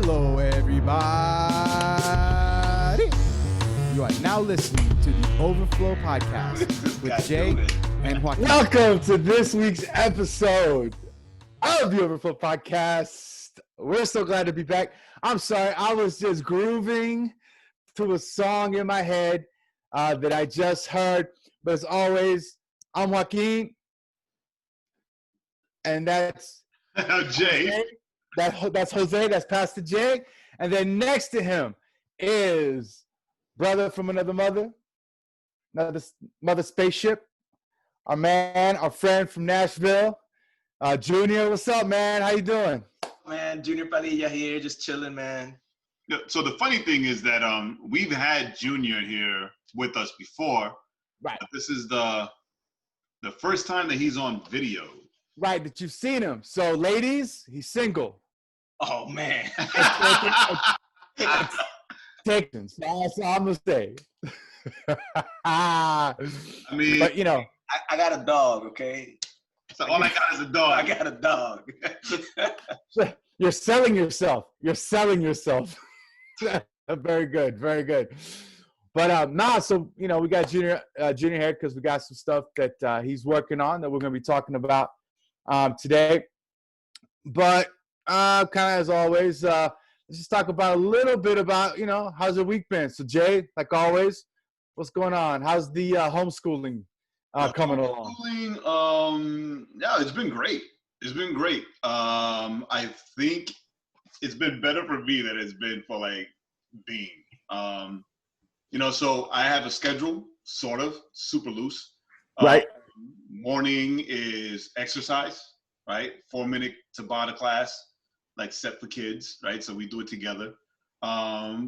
Hello, everybody. You are now listening to the Overflow Podcast with Jay and Joaquin. Welcome to this week's episode of the Overflow Podcast. We're so glad to be back. I'm sorry, I was just grooving to a song in my head that I just heard. But as always, I'm Joaquin, and that's Jay. Jose. That's Jose. That's Pastor Jay. And then next to him is brother from another mother spaceship. Our man, our friend from Nashville, Junior. What's up, man? How you doing? Man, Junior Padilla here, just chilling, man. Yeah, so the funny thing is that we've had Junior here with us before. Right. But this is the first time that he's on video. Right, that you've seen him. So, ladies, he's single. Oh, man. That's all I'm going to say. I mean, but, you know. I got a dog, okay? So all I got is a dog. I got a dog. You're selling yourself. Very good, very good. But so you know, we got Junior here because we got some stuff that he's working on that we're going to be talking about today. But kind of as always, let's just talk about a little bit about, you know, how's your week been? So Jay, like always, what's going on? How's the homeschooling coming along? Yeah, it's been great. I think it's been better for me than it's been for like Bean. You know, so I have a schedule, sort of, super loose. Right. Morning is exercise, right? 4-minute Tabata class, like set for kids, right? So we do it together.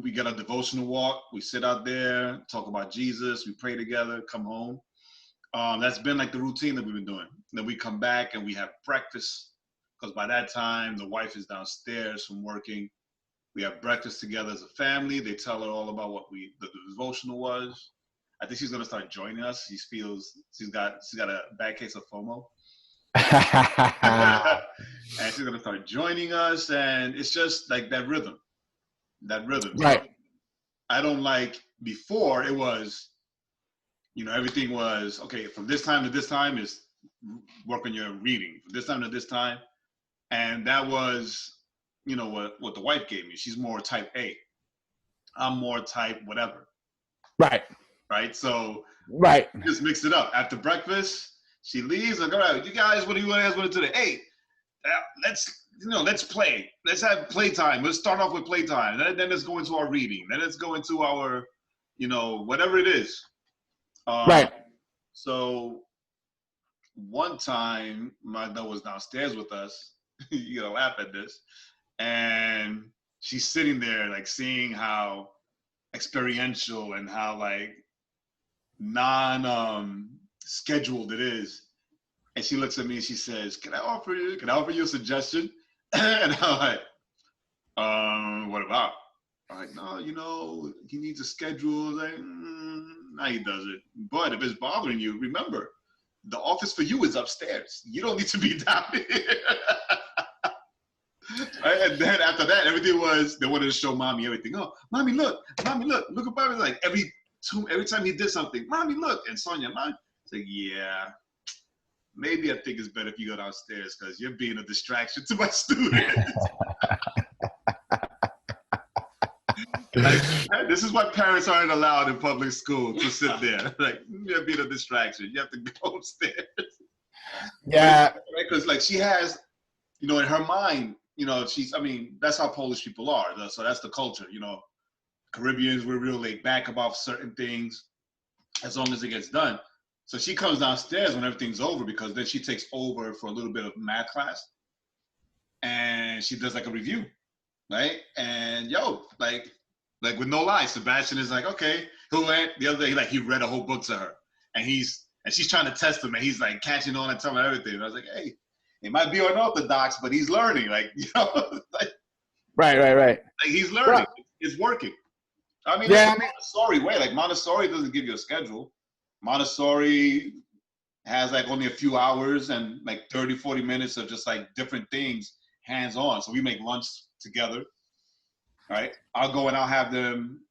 We get a devotional walk. We sit out there, talk about Jesus. We pray together, come home. That's been like the routine that we've been doing. Then we come back and we have breakfast, because by that time the wife is downstairs from working. We have breakfast together as a family. They tell her all about what the devotional was. I think she's gonna start joining us. She feels she's got a bad case of FOMO. And she's gonna start joining us, and it's just like that rhythm. Right. So I don't like, before it was, you know, everything was okay. From this time to this time is work on your reading. From this time to this time, and that was, you know, what the wife gave me. She's more type A. I'm more type whatever. Right. Right. So right. Just mix it up. After breakfast, she leaves. Like, all right, you guys, what do you guys want to do today? Hey, let's play. Let's have playtime. Let's start off with playtime. Then let's go into our reading. Then let's go into our, you know, whatever it is. Right. So one time, my daughter was downstairs with us. You're gonna laugh at this. And she's sitting there, like, seeing how experiential and how like non-scheduled it is. And she looks at me and she says, "Can I offer you a suggestion?" And I'm like, what about? I'm like, no, you know, he needs a schedule. Like, no, he doesn't. But if it's bothering you, remember, the office for you is upstairs. You don't need to be down here. Right? And then after that, everything was, they wanted to show mommy everything. Oh, mommy, look at mommy. Like every time he did something, mommy, look. And Sonia, mommy, it's like, yeah, maybe I think it's better if you go downstairs because you're being a distraction to my students. Like, this is why parents aren't allowed in public school to sit there. Like, you're being a distraction. You have to go upstairs. Yeah. Right? Because like she has, you know, in her mind, you know, that's how Polish people are. So that's the culture, you know. Caribbeans, we're real laid back about certain things as long as it gets done. So she comes downstairs when everything's over, because then she takes over for a little bit of math class. And she does like a review, right? And like with no lie, Sebastian is like, okay, who went the other day? He read a whole book to her. And she's trying to test him, and he's like catching on and telling her everything. And I was like, hey, he might be unorthodox, but he's learning. Like, you know, like, right. Like, he's learning. Right. It's working. I mean, yeah, it's a Montessori way. Like, Montessori doesn't give you a schedule. Montessori has like only a few hours and like 30, 40 minutes of just like different things hands-on. So we make lunch together. right? I'll go and I'll have them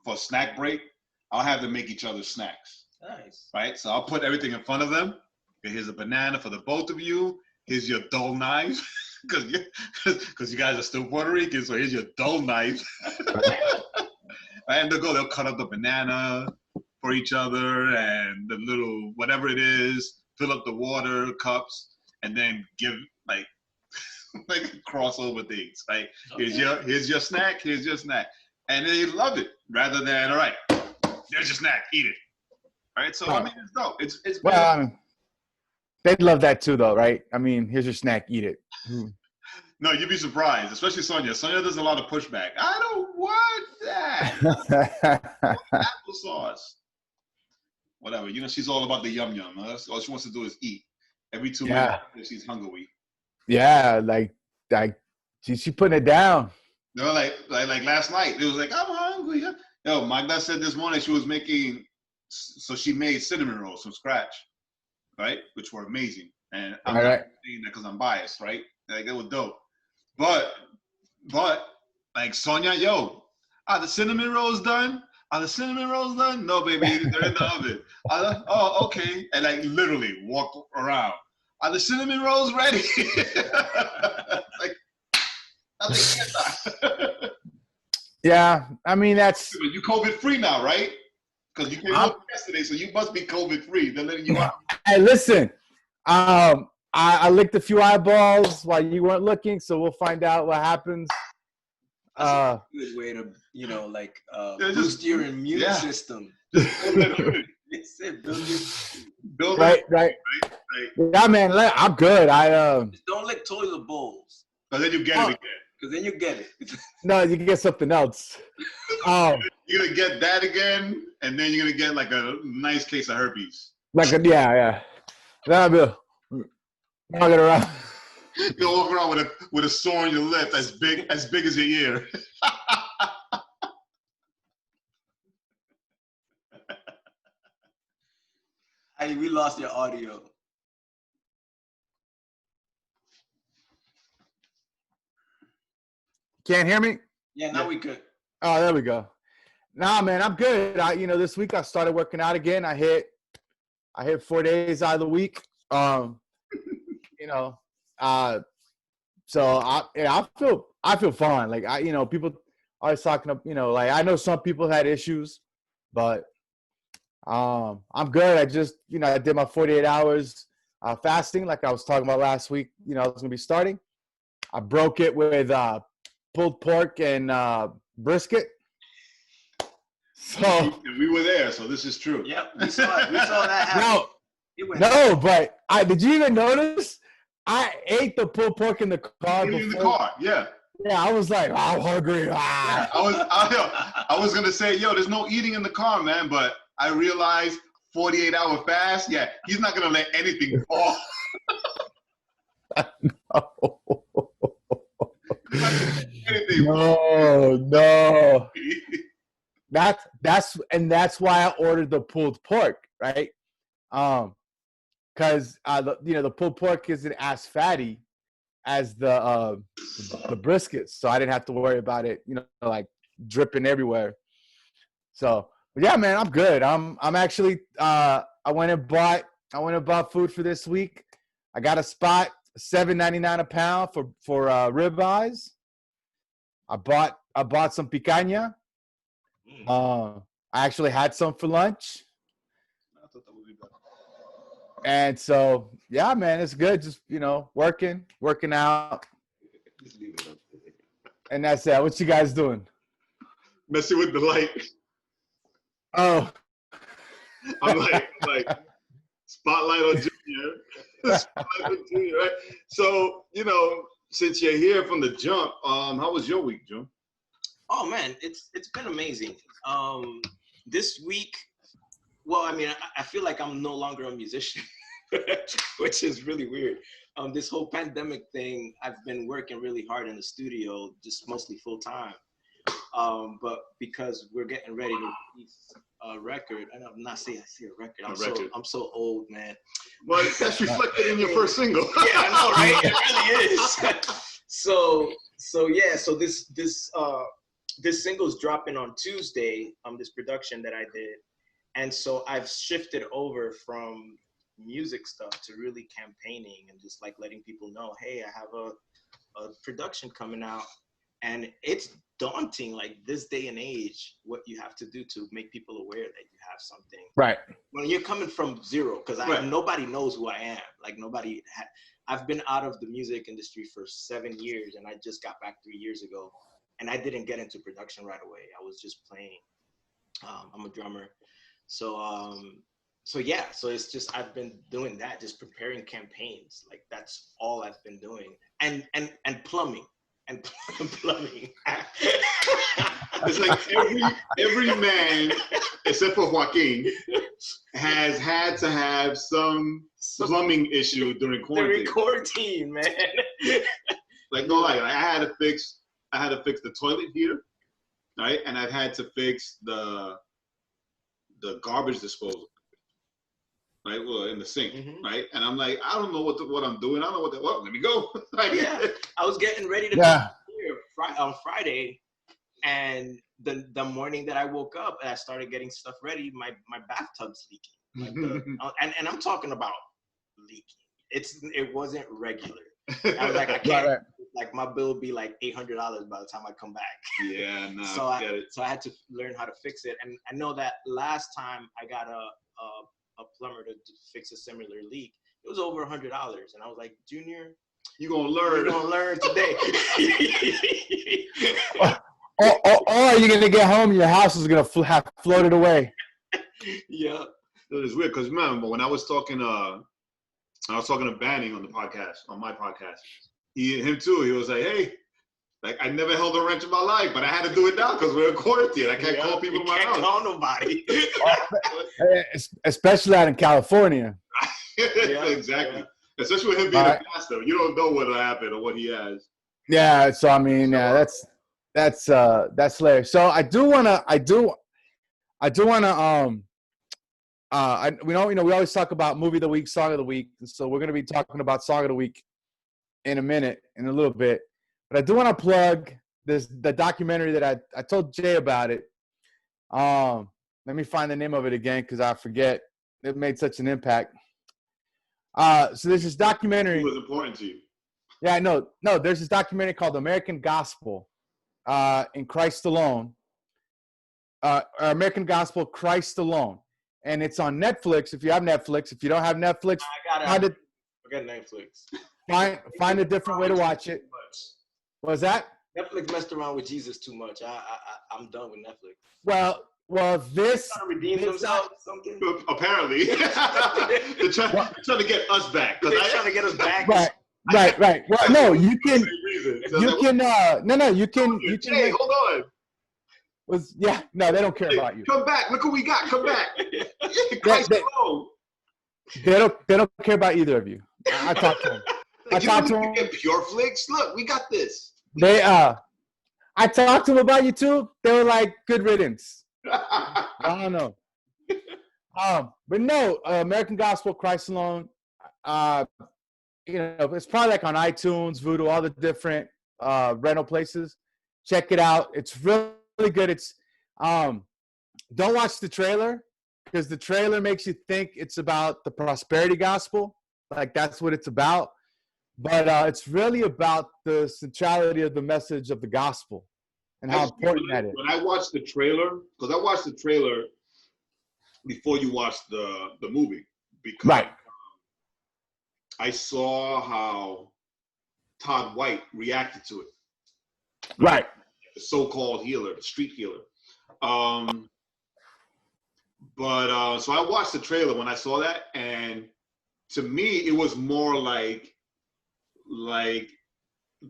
for snack break. I'll have them make each other snacks, Nice. right? So I'll put everything in front of them. Okay, here's a banana for the both of you. Here's your dull knife, because you guys are still Puerto Rican. So here's your dull knife. And they'll cut up the banana for each other and the little whatever it is. Fill up the water cups and then give like crossover things. Right? Okay. Here's your snack. Here's your snack, and they love it rather than all right. There's your snack. Eat it. All right. So I mean, it's dope. It's Well, I mean, they'd love that too, though, right? I mean, here's your snack. Eat it. no, you'd be surprised, especially Sonia. Sonia does a lot of pushback. I don't want that. Applesauce. Whatever. You know, she's all about the yum yum. All she wants to do is eat. Every 2 Yeah. minutes, she's hungry. Yeah, like she putting it down. No, like last night, it was like, I'm hungry. Yo, Magda said this morning she was making, so she made cinnamon rolls from scratch, right? Which were amazing. And I'm not saying that because I'm biased, right? Like, they were dope. But, like, Sonia, yo, are the cinnamon rolls done? Are the cinnamon rolls done? No, baby, they're in the oven. Oh, okay. And like literally walked around. Are the cinnamon rolls ready? Like, nothing. Yeah, I mean that's. You COVID free now, right? Because you came out yesterday, so you must be COVID free. They're letting you out. Hey, listen, I licked a few eyeballs while you weren't looking, so we'll find out what happens. That's a good way to, boost your immune system. It's it, Build right. Yeah, man, I'm good. Just don't lick toilet bowls. But then you get it again. Because then you get it. No, you can get something else. You're gonna get that again, and then you're gonna get like a nice case of herpes. Yeah. That'll be walking around. You're walking around with a sore on your lip as big as your ear. Hey, we lost your audio. Can't hear me? Yeah, now we could. Oh, there we go. Nah, man, I'm good. This week I started working out again. I hit 4 days out of the week. So I feel fine. Like people always talking, like I know some people had issues, but I'm good. I just, I did my 48 hours fasting, like I was talking about last week. I was gonna be starting. I broke it with pulled pork and brisket. So and we were there, so this is true. Yep, we saw that happen. No, but did you even notice? I ate the pulled pork in the car before. In the car, yeah. Yeah, I was like, I'm hungry. Yeah, I was gonna say, yo, there's no eating in the car, man. But I realized 48-hour fast. Yeah, he's not gonna let anything fall. No. That's why I ordered the pulled pork, right? Because the pulled pork isn't as fatty as the brisket, so I didn't have to worry about it, like dripping everywhere. So, but yeah, man, I'm good. I'm actually I went and bought food for this week. I got a spot, $7.99 a pound for ribeyes. I bought some picanha. I actually had some for lunch. And so, yeah, man, it's good. Just, working out. And that's it. What you guys doing? Messing with the light. Oh. I'm like spotlight on Junior. Spotlight on Junior, right? So, since you're here from the jump, how was your week, Joe? Oh man, it's been amazing. This week, well, I mean, I feel like I'm no longer a musician, which is really weird. This whole pandemic thing, I've been working really hard in the studio, just mostly full time. But because we're getting ready to release a record, and I'm not saying I see a record. I'm so old, man. Well, that's reflected in your first single. Yeah, I know, right? It really is. So So yeah, so this single's dropping on Tuesday. This production that I did, and so I've shifted over from music stuff to really campaigning and just like letting people know, hey, I have a production coming out, and it's daunting, like this day and age, what you have to do to make people aware that you have something. Right. When you're coming from zero, because nobody knows who I am. Like I've been out of the music industry for 7 years, and I just got back 3 years ago, and I didn't get into production right away. I was just playing. I'm a drummer, so yeah, so it's just I've been doing that, just preparing campaigns. Like that's all I've been doing, and plumbing. And plumbing. It's like every man, except for Joaquin, has had to have some plumbing issue during quarantine. During quarantine, man. Like no lie, I had to fix the toilet heater, right? And I've had to fix the garbage disposal, right? Well, in the sink, right? And I'm like, I don't know what I'm doing. I don't know what let me go. Like, yeah, I was getting ready to come here on Friday, and the morning that I woke up and I started getting stuff ready, my bathtub's leaking. Like and I'm talking about leaking. It wasn't regular. I was like, I can't. Like my bill would be like $800 by the time I come back. Yeah, no. So I had to learn how to fix it, and I know that last time I got a plumber to fix a similar leak, it was over $100, and I was like, Junior, you're gonna learn today. or you're gonna get home and your house is gonna have floated away. Yeah, it's weird because remember when I was talking to Banning on my podcast. Him too. He was like, hey, like I never held a wrench in my life, but I had to do it now because we're in quarantine. I can't call people in my house. Can't call nobody. Especially out in California. Yeah, exactly. Yeah. Especially with him being a pastor, you don't know what'll happen or what he has. Yeah. So I mean, that's hilarious. So I do wanna. We always talk about movie of the week, song of the week, and so we're gonna be talking about song of the week in a little bit. But I do want to plug the documentary that I told Jay about it. Let me find the name of it again because I forget. It made such an impact. So there's this documentary. It was important to you. Yeah, no. There's this documentary called American Gospel in Christ Alone. American Gospel, Christ Alone. And it's on Netflix. If you have Netflix. If you don't have Netflix, I got Netflix. Find a different way to watch it. What was that? Netflix messed around with Jesus too much. I'm done with Netflix. Well, this trying to redeem themselves or something. Apparently, they're trying to get us back. They're trying to get us back. Right. Well, no, you can. Hey, hold on. They don't care about you. Come back. Look who we got. Come back. Christ alone. They don't care about either of you. I talked to them. I talked to them. Pure Flix. Look, we got this. I talked to them about you too. They were like, good riddance. I don't know. But no, American Gospel, Christ Alone. It's probably like on iTunes, Vudu, all the different rental places. Check it out. It's really good. It's don't watch the trailer because the trailer makes you think it's about the prosperity gospel. Like that's what it's about. But it's really about the centrality of the message of the gospel and how important that is. When I watched the trailer, because I watched the trailer before you watched the movie, because I saw how Todd White reacted to it. Right. The so-called healer, the street healer. So I watched the trailer when I saw that, and to me, it was more like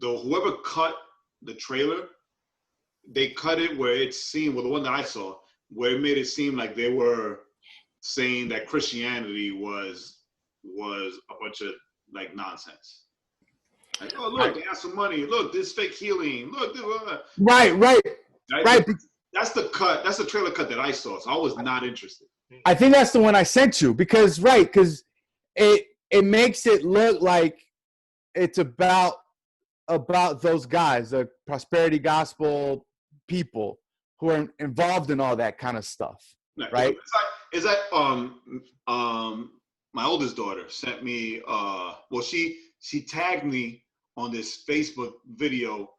whoever cut the trailer, they cut it where it seemed, well, the one that I saw, where it made it seem like they were saying that Christianity was a bunch of like nonsense. Like, oh look, they have some money. Look, this fake healing. Look, right. That's the cut. That's the trailer cut that I saw. So I was not interested. I think that's the one I sent you because it makes it look like it's about about those guys, the prosperity gospel people who are involved in all that kind of stuff, right? It's like my oldest daughter sent me she tagged me on this Facebook video,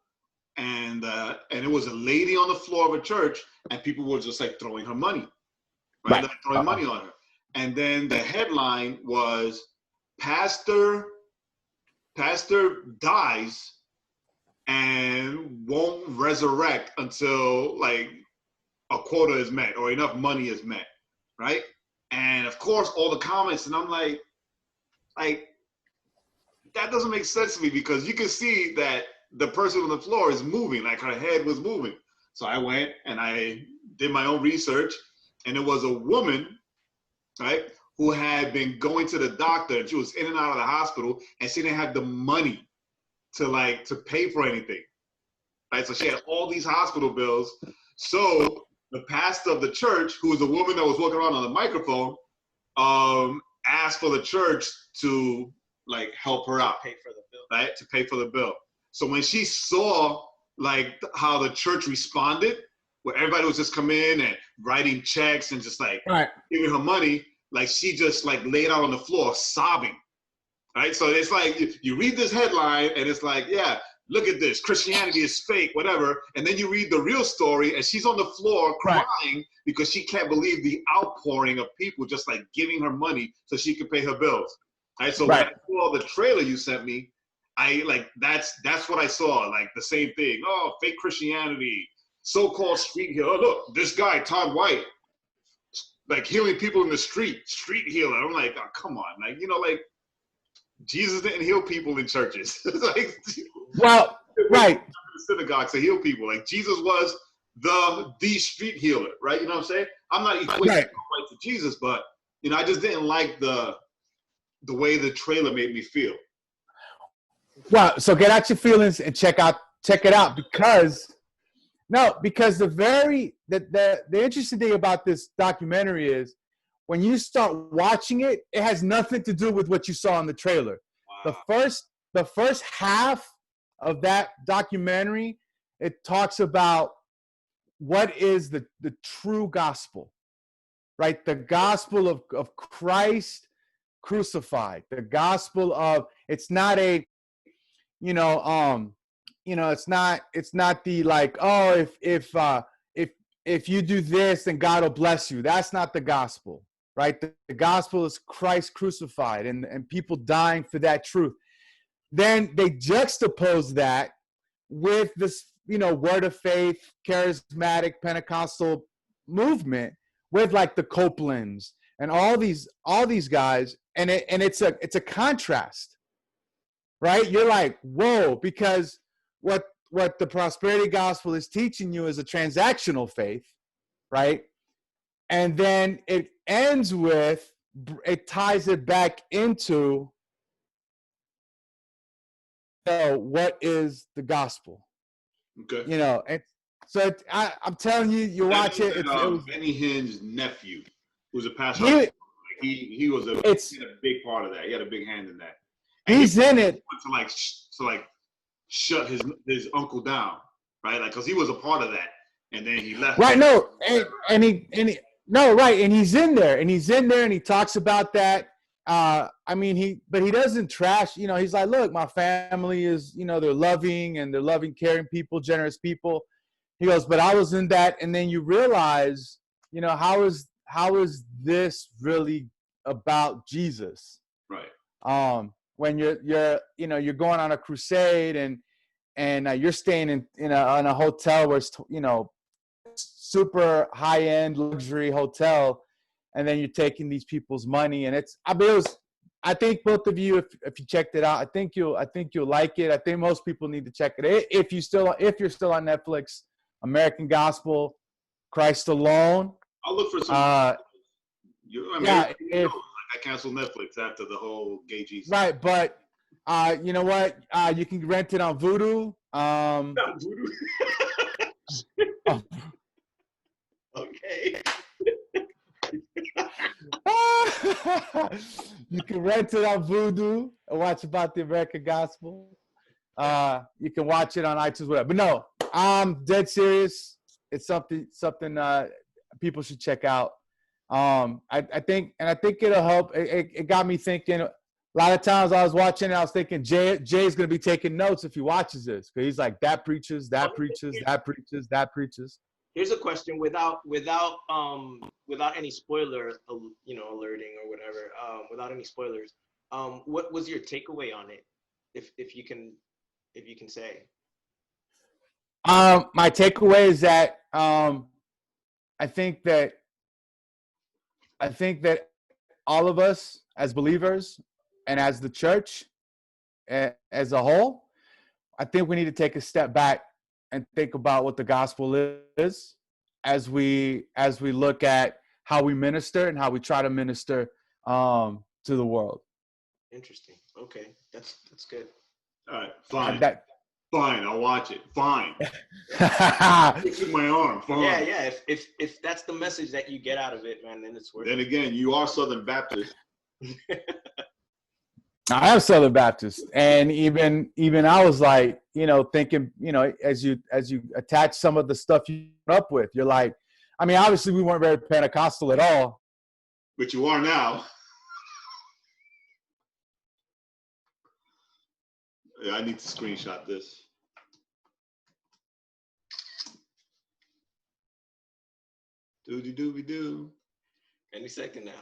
and it was a lady on the floor of a church, and people were just like throwing her money, right? Like throwing money on her. And then the headline was Pastor dies and won't resurrect until like a quota is met or enough money is met, right? And of course, all the comments, and I'm like that doesn't make sense to me, because you can see that the person on the floor is moving, like her head was moving. So I went and I did my own research, and it was a woman, right, who had been going to the doctor, and she was in and out of the hospital, and she didn't have the money to pay for anything, right? So she had all these hospital bills. So the pastor of the church, who was a woman that was walking around on the microphone, asked for the church to like help her out, Pay for the bill. right? To pay for the bill. So when she saw like how the church responded, where everybody was just coming in and writing checks and just like giving her money, like she just like laid out on the floor sobbing, right? So it's like you read this headline and it's like, yeah, look at this, Christianity is fake, whatever. And then you read the real story and she's on the floor crying because she can't believe the outpouring of people just like giving her money so she can pay her bills. Right? So when I saw the trailer you sent me, I like that's what I saw, like the same thing. Oh, fake Christianity, so-called street healer. Oh, look, this guy, Todd White, like healing people in the street healer. I'm like, oh, come on. Like, you know, like Jesus didn't heal people in churches. Like, well, right. The synagogue to heal people. Like Jesus was the street healer, right? You know what I'm saying? I'm not equating right to Jesus, but you know, I just didn't like the way the trailer made me feel. Well, so get out your feelings and check it out, because the interesting thing about this documentary is when you start watching it, it has nothing to do with what you saw in the trailer. Wow. The first half of that documentary, it talks about what is the true gospel, right? The gospel of Christ crucified, the gospel of, it's not a, it's not the like, oh, if you do this, then God will bless you. That's not the gospel, right? The gospel is Christ crucified and people dying for that truth. Then they juxtapose that with this, word of faith, charismatic Pentecostal movement with like the Copelands and all these guys, and it's a contrast, right? You're like, whoa, because what the prosperity gospel is teaching you is a transactional faith, right? And then it ends with, it ties it back into what is the gospel. Okay. And so I'm telling you, you watch it. It was Benny Hinn's nephew, who's a pastor. He was a big part of that. He had a big hand in that. And he's in it to shut his uncle down, right? Like, because he was a part of that, and then he left. Right. No, and he's in there, and he talks about that. But he doesn't trash. He's like, look, my family is, they're loving and they're loving, caring people, generous people. He goes, but I was in that, and then you realize, how is this really about Jesus? Right. When you're going on a crusade and you're staying in a hotel where it's, super high end luxury hotel, and then you're taking these people's money, and I think both of you, if you checked it out, I think you'll like it. I think most people need to check it. If you're still on Netflix, American Gospel, Christ Alone. I'll look for some. I canceled Netflix after the whole gay Jesus. Right, but you know what? You can rent it on Vudu. Not Vudu. Okay. You can rent it on Vudu and watch about the American Gospel. You can watch it on iTunes, whatever. But no, I'm dead serious. It's something people should check out. I think it'll help. It got me thinking. A lot of times I was watching it, I was thinking Jay's gonna be taking notes if he watches this, because he's like, that preaches, that preaches, that preaches, that preaches. Here's a question without any spoiler, alerting or whatever. Without any spoilers, what was your takeaway on it, if you can say? My takeaway is that I think that all of us as believers and as the church as a whole, I think we need to take a step back and think about what the gospel is as we look at how we minister and how we try to minister to the world. Interesting. Okay, that's good. All right, fine. Fine, I'll watch it. Fine. Fixing my arm. Fine. Yeah. If that's the message that you get out of it, man, then it's worth it. Then again, you are Southern Baptist. I am Southern Baptist, and even I was like, thinking, as you attach some of the stuff you put up with, you're like, I mean, obviously we weren't very Pentecostal at all, But you are now. Yeah, I need to screenshot this. Doody-dooby-doo. Any second now.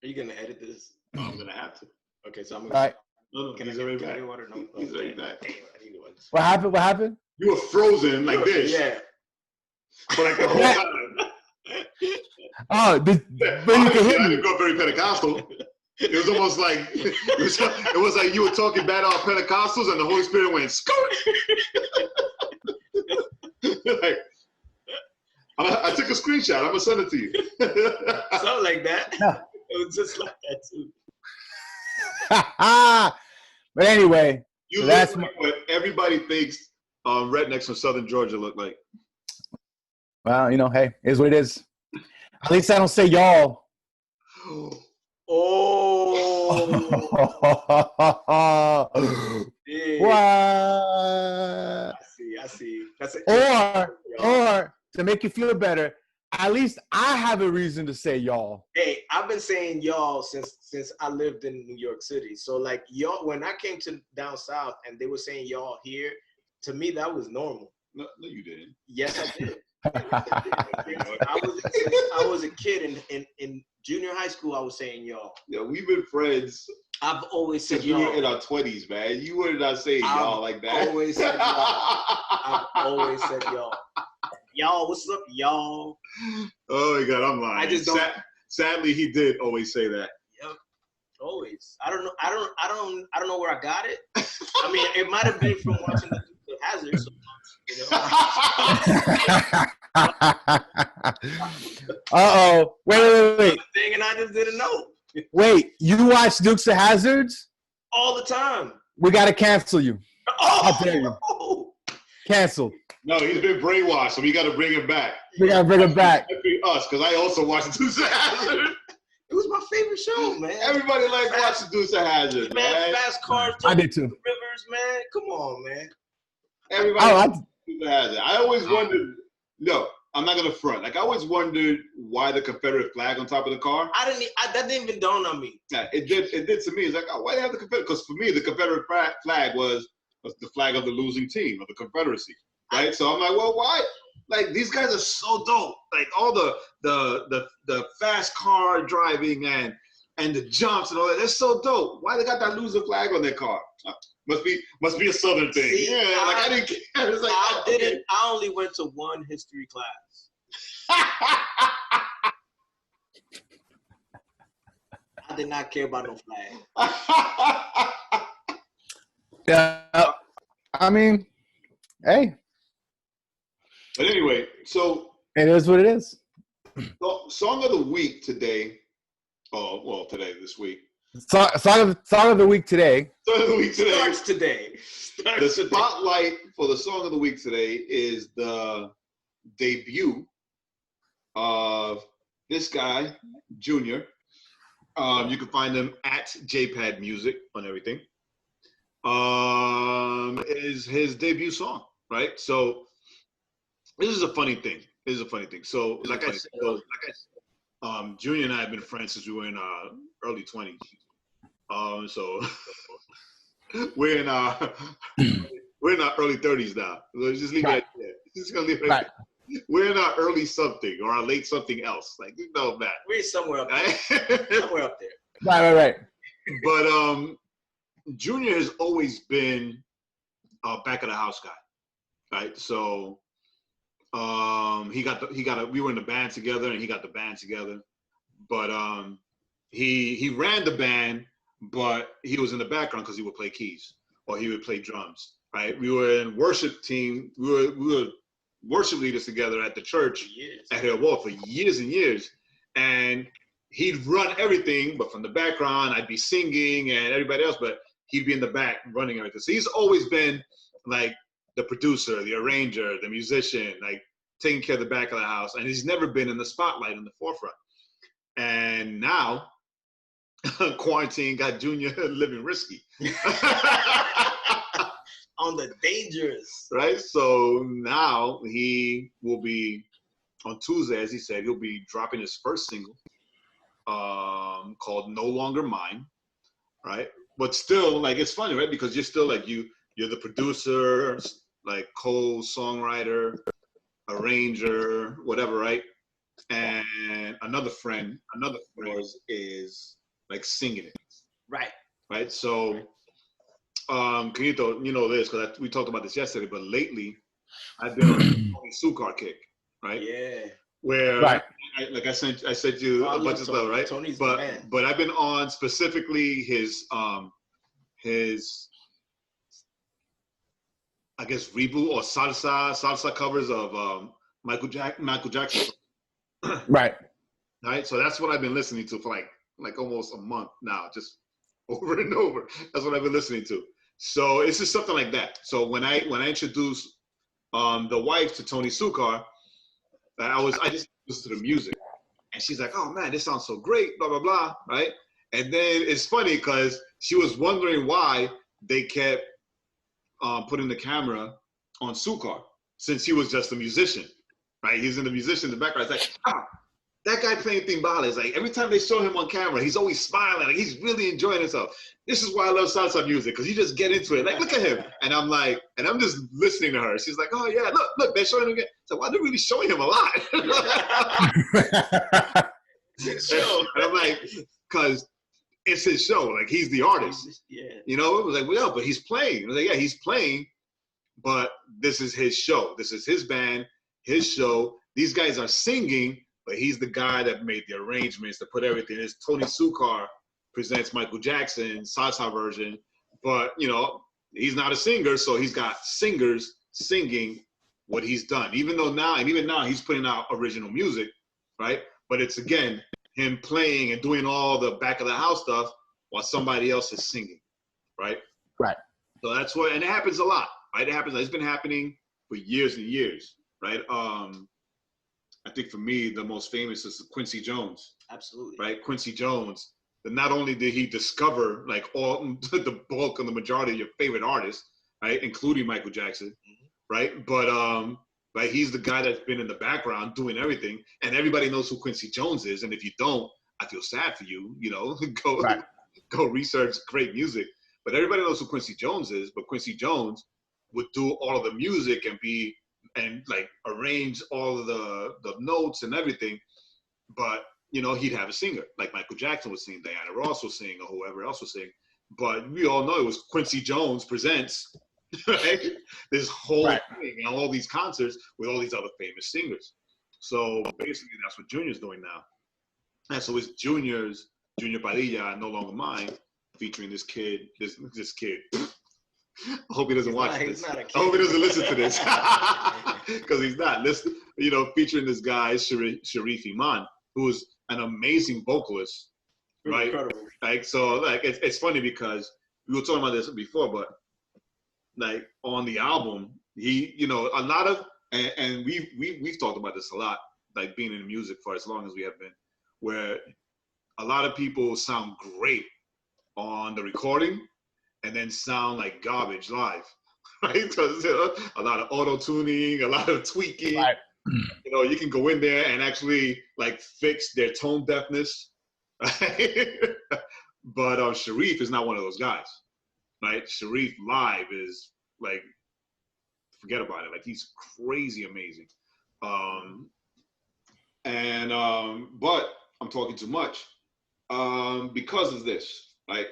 Are you gonna edit this? Oh, I'm gonna have to. Okay, so I'm all gonna. right? No, Can he's I already get back. water? No. He's already back. Damn, I need one. What happened? You were frozen like this. Yeah. For like the whole time. Oh, but you Honestly, can hear I me. didn't go very Pentecostal. It was almost like it was like you were talking bad about Pentecostals, and the Holy Spirit went skirt. Like, I took a screenshot. I'm gonna send it to you. Something like that. Yeah. It was just like that too. But anyway, You so look that's like what everybody thinks rednecks from Southern Georgia look like. well, hey, it is what it is. At least I don't say y'all. Oh. Yeah. What? I see. That's Or to make you feel better, at least I have a reason to say y'all. Hey, I've been saying y'all since I lived in New York City. So like y'all, when I came to down south and they were saying y'all here, to me that was normal. No, you didn't. Yes, I did. I was a kid in junior high school. I was saying y'all. Yeah, we've been friends I've always said since we were in y'all. our 20s, man. You would not say y'all like that. Always said y'all. I've always said y'all. Y'all, what's up, y'all? Oh my God, I'm lying. I just don't. Sadly, he did always say that. Yep. Always. I don't know where I got it. I mean, it might have been from watching the Hazard so much, Uh-oh. Wait. Thing, and I just didn't know. Wait, you watch Dukes of Hazzards? All the time. We got to cancel you. Oh, How dare you? Canceled. No, he's been brainwashed, so we got to bring him back. We got to bring him back. That'd us, because I also watched Dukes of Hazzard. It was my favorite show, man. Everybody likes watching Dukes of Hazzard, man. Fast cars, I did too. rivers, man. Come on, man. Everybody Oh, likes Dukes of Hazzard. I always wondered. No, I'm not gonna front. Like I always wondered why the Confederate flag on top of the car. That didn't even dawn on me. Yeah, it did to me. It's like, oh, why do you have the Confederate? Because for me, the Confederate flag was the flag of the losing team of the Confederacy, right? So I'm like, well, why? Like these guys are so dope. Like all the fast car driving and the jumps and all that. They're so dope. Why they got that losing flag on their car? Must be a Southern thing. See, Yeah, like I didn't care. It's like, I oh, didn't. I only went to one history class. I did not care about no flag. Yeah. I mean, hey, But anyway, so it is what it is. song of the week today. Oh, well, this week. Song of the week today. Song of the week today. Starts today. The spotlight for the song of the week today is the debut of this guy, Junior. You can find him at JPad Music on everything. And is his debut song, right? So this is a funny thing. So like I said, Junior and I have been friends since we were in early 20s. So we're in our early 30s now. Let's just leave it at that. Just gonna leave it at that. We're in our early something or our late something else. Like, you know that. We're somewhere up there. Somewhere up there. Right. But Junior has always been a back of the house guy, right? So we were in the band together, and he got the band together. But he ran the band, but he was in the background because he would play keys or he would play drums, right? We were in worship team. We were worship leaders together at the church at Hill Wall for years and years, and he'd run everything, but from the background, I'd be singing and everybody else, but he'd be in the back running everything. So he's always been like the producer, the arranger, the musician, like taking care of the back of the house, and he's never been in the spotlight in the forefront. And now, quarantine got Junior living risky. On the dangerous. Right? So now he will be, on Tuesday, as he said, he'll be dropping his first single called No Longer Mine, right? But still, like, it's funny, right? Because you're still like, you're the producer, like co-songwriter, arranger, whatever, right? And another friend of yours is like singing it. Right? So, Quinito, you know this because we talked about this yesterday, but lately I've been on a Tony Sukar kick, right? Yeah. Where, right. I sent you a bunch of stuff, right? Tony's but I've been on specifically his I guess reboot or salsa covers of Michael Jackson. Right. Right. So that's what I've been listening to for like almost a month now, just over and over. That's what I've been listening to. So it's just something like that. So when I introduced the wife to Tony Sukar, I just listened to the music, and she's like, "Oh man, this sounds so great," blah blah blah, right? And then it's funny because she was wondering why they kept putting the camera on Sukar since he was just a musician, right? He's in the musician in the background. It's like, that guy playing timbales, like every time they show him on camera, he's always smiling, like he's really enjoying himself. This is why I love salsa music, because you just get into it. Like, look at him. And I'm like, and I'm just listening to her. She's like, oh yeah, look, they're showing him again. So why they're really showing him a lot? And I'm like, because it's his show. Like, he's the artist. Yeah. You know, it was like, well, but he's playing. I was like, yeah, he's playing, but this is his show. This is his band, his show. These guys are singing, but he's the guy that made the arrangements to put everything. It's Tony Sukar presents Michael Jackson salsa version, but you know, he's not a singer, so he's got singers singing what he's done. Even now he's putting out original music, right? But it's again him playing and doing all the back of the house stuff while somebody else is singing, right? Right. So that's what, and it happens a lot, right? It's been happening for years and years, right? I think for me, the most famous is Quincy Jones. Absolutely. Right? Quincy Jones. And not only did he discover like all the bulk of the majority of your favorite artists, right, including Michael Jackson, right? But like he's the guy that's been in the background doing everything, and everybody knows who Quincy Jones is. And if you don't, I feel sad for you. You know, go research great music. But everybody knows who Quincy Jones is. But Quincy Jones would do all of the music and like arrange all of the notes and everything, but you know, he'd have a singer like Michael Jackson would sing, Diana Ross would sing, or whoever else would sing. But we all know it was Quincy Jones presents, right? This whole thing and all these concerts with all these other famous singers. So basically, that's what Junior's doing now. And so it's Junior Padilla, No Longer Mine, featuring this kid. I hope he doesn't watch this. I hope he doesn't listen to this because he's not listening. You know, featuring this guy Sharif Iman, who is an amazing vocalist, right? Incredible. Like, so, like, it's funny because we were talking about this before, but like on the album, he, you know, a lot of, and we've talked about this a lot, like being in music for as long as we have been, where a lot of people sound great on the recording and then sound like garbage live. right? So, a lot of auto tuning, a lot of tweaking. Right. You know, you can go in there and actually like fix their tone deafness. Right? But Sharif is not one of those guys, right? Sharif live is like, forget about it. Like, he's crazy amazing. But I'm talking too much because of this, right?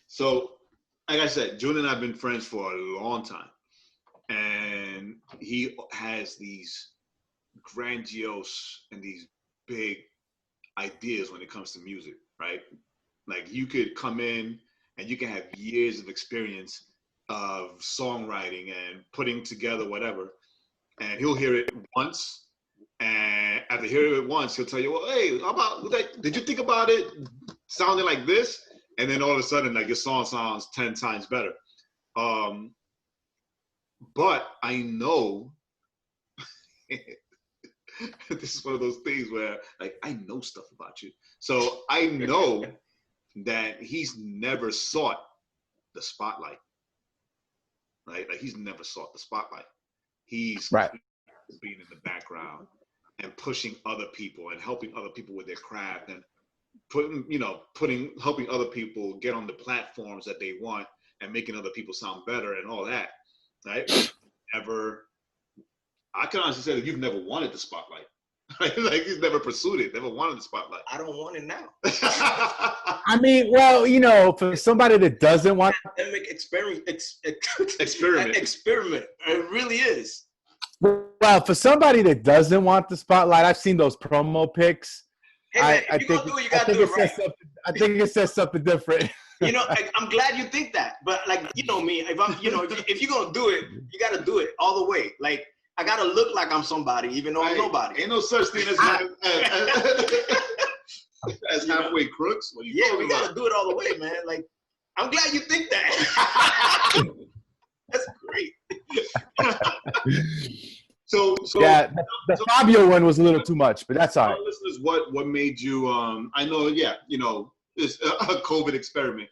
So, like I said, June and I have been friends for a long time, and he has these grandiose and these big ideas when it comes to music, right? Like, you could come in and you can have years of experience of songwriting and putting together whatever, and he'll hear it once, and after hearing it once, he'll tell you, well, hey, how about that? Did you think about it sounding like this? And then all of a sudden, like, your song sounds 10 times better. But I know this is one of those things where, like, I know stuff about you. So I know that he's never sought the spotlight, right? Like, he's never sought the spotlight. He's Right. being in the background and pushing other people and helping other people with their craft and helping other people get on the platforms that they want and making other people sound better and all that, right? I can honestly say that you've never wanted the spotlight. Like, you've never pursued it, never wanted the spotlight. I don't want it now. I mean, well, you know, for somebody that doesn't want Academic experiment. Experiment. It really is. well, for somebody that doesn't want the spotlight, I've seen those promo pics. Hey, man, I if think you're gonna do it, you gotta do it right. I think it says something different. You know, I'm glad you think that, but like, you know me, if I'm, you know, if you're gonna do it, you gotta do it all the way. Like, I gotta look like I'm somebody, even though I'm nobody. Ain't no such thing as as halfway crooks. What are you talking We gotta about? do it all the way, man. Like, I'm glad you think that. That's great. So Yeah, the Fabio one was a little too much, but that's all right. listeners, what made you? I know, yeah, you know, it's a COVID experiment.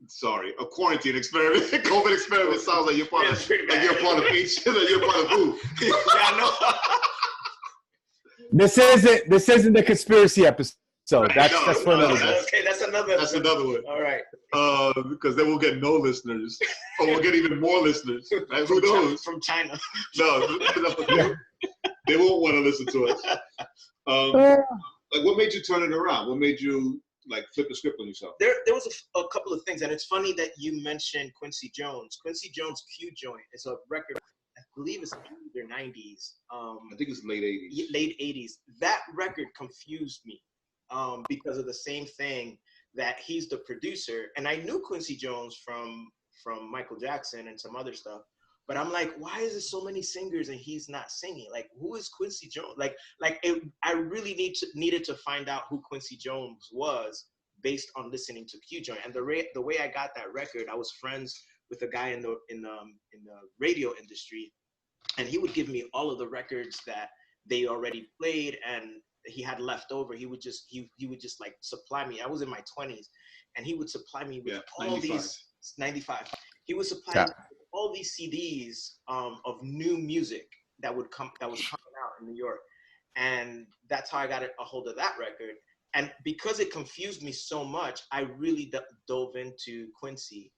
Sorry, a quarantine experiment. COVID experiment sounds like you're part of, like you're part of each, like you're part of who? Yeah, I know. This isn't the conspiracy episode. Right, That's for another day. Okay, that's another. That's another one. All right. Because then we'll get no listeners, or we'll get even more listeners. Right? Who knows? From China. No, they won't want to listen to us. Like, what made you turn it around? What made you like flip the script on yourself? There was a couple of things, and it's funny that you mentioned Quincy Jones. Quincy Jones' Q Joint is a record, I believe it's in the 90s. I think it's late 80s. Late 80s. That record confused me because of the same thing, that he's the producer, and I knew Quincy Jones from Michael Jackson and some other stuff. But I'm like, why is there so many singers and he's not singing? Like, who is Quincy Jones? I really needed to find out who Quincy Jones was based on listening to Q Joint. And the way I got that record, I was friends with a guy in the radio industry, and he would give me all of the records that they already played and he had left over. He would just like supply me. I was in my 20s, and he would supply me with all 95. these 95. He would supply me all these CDs of new music that was coming out in New York, and that's how I got a hold of that record. And because it confused me so much, I really dove into Quincy.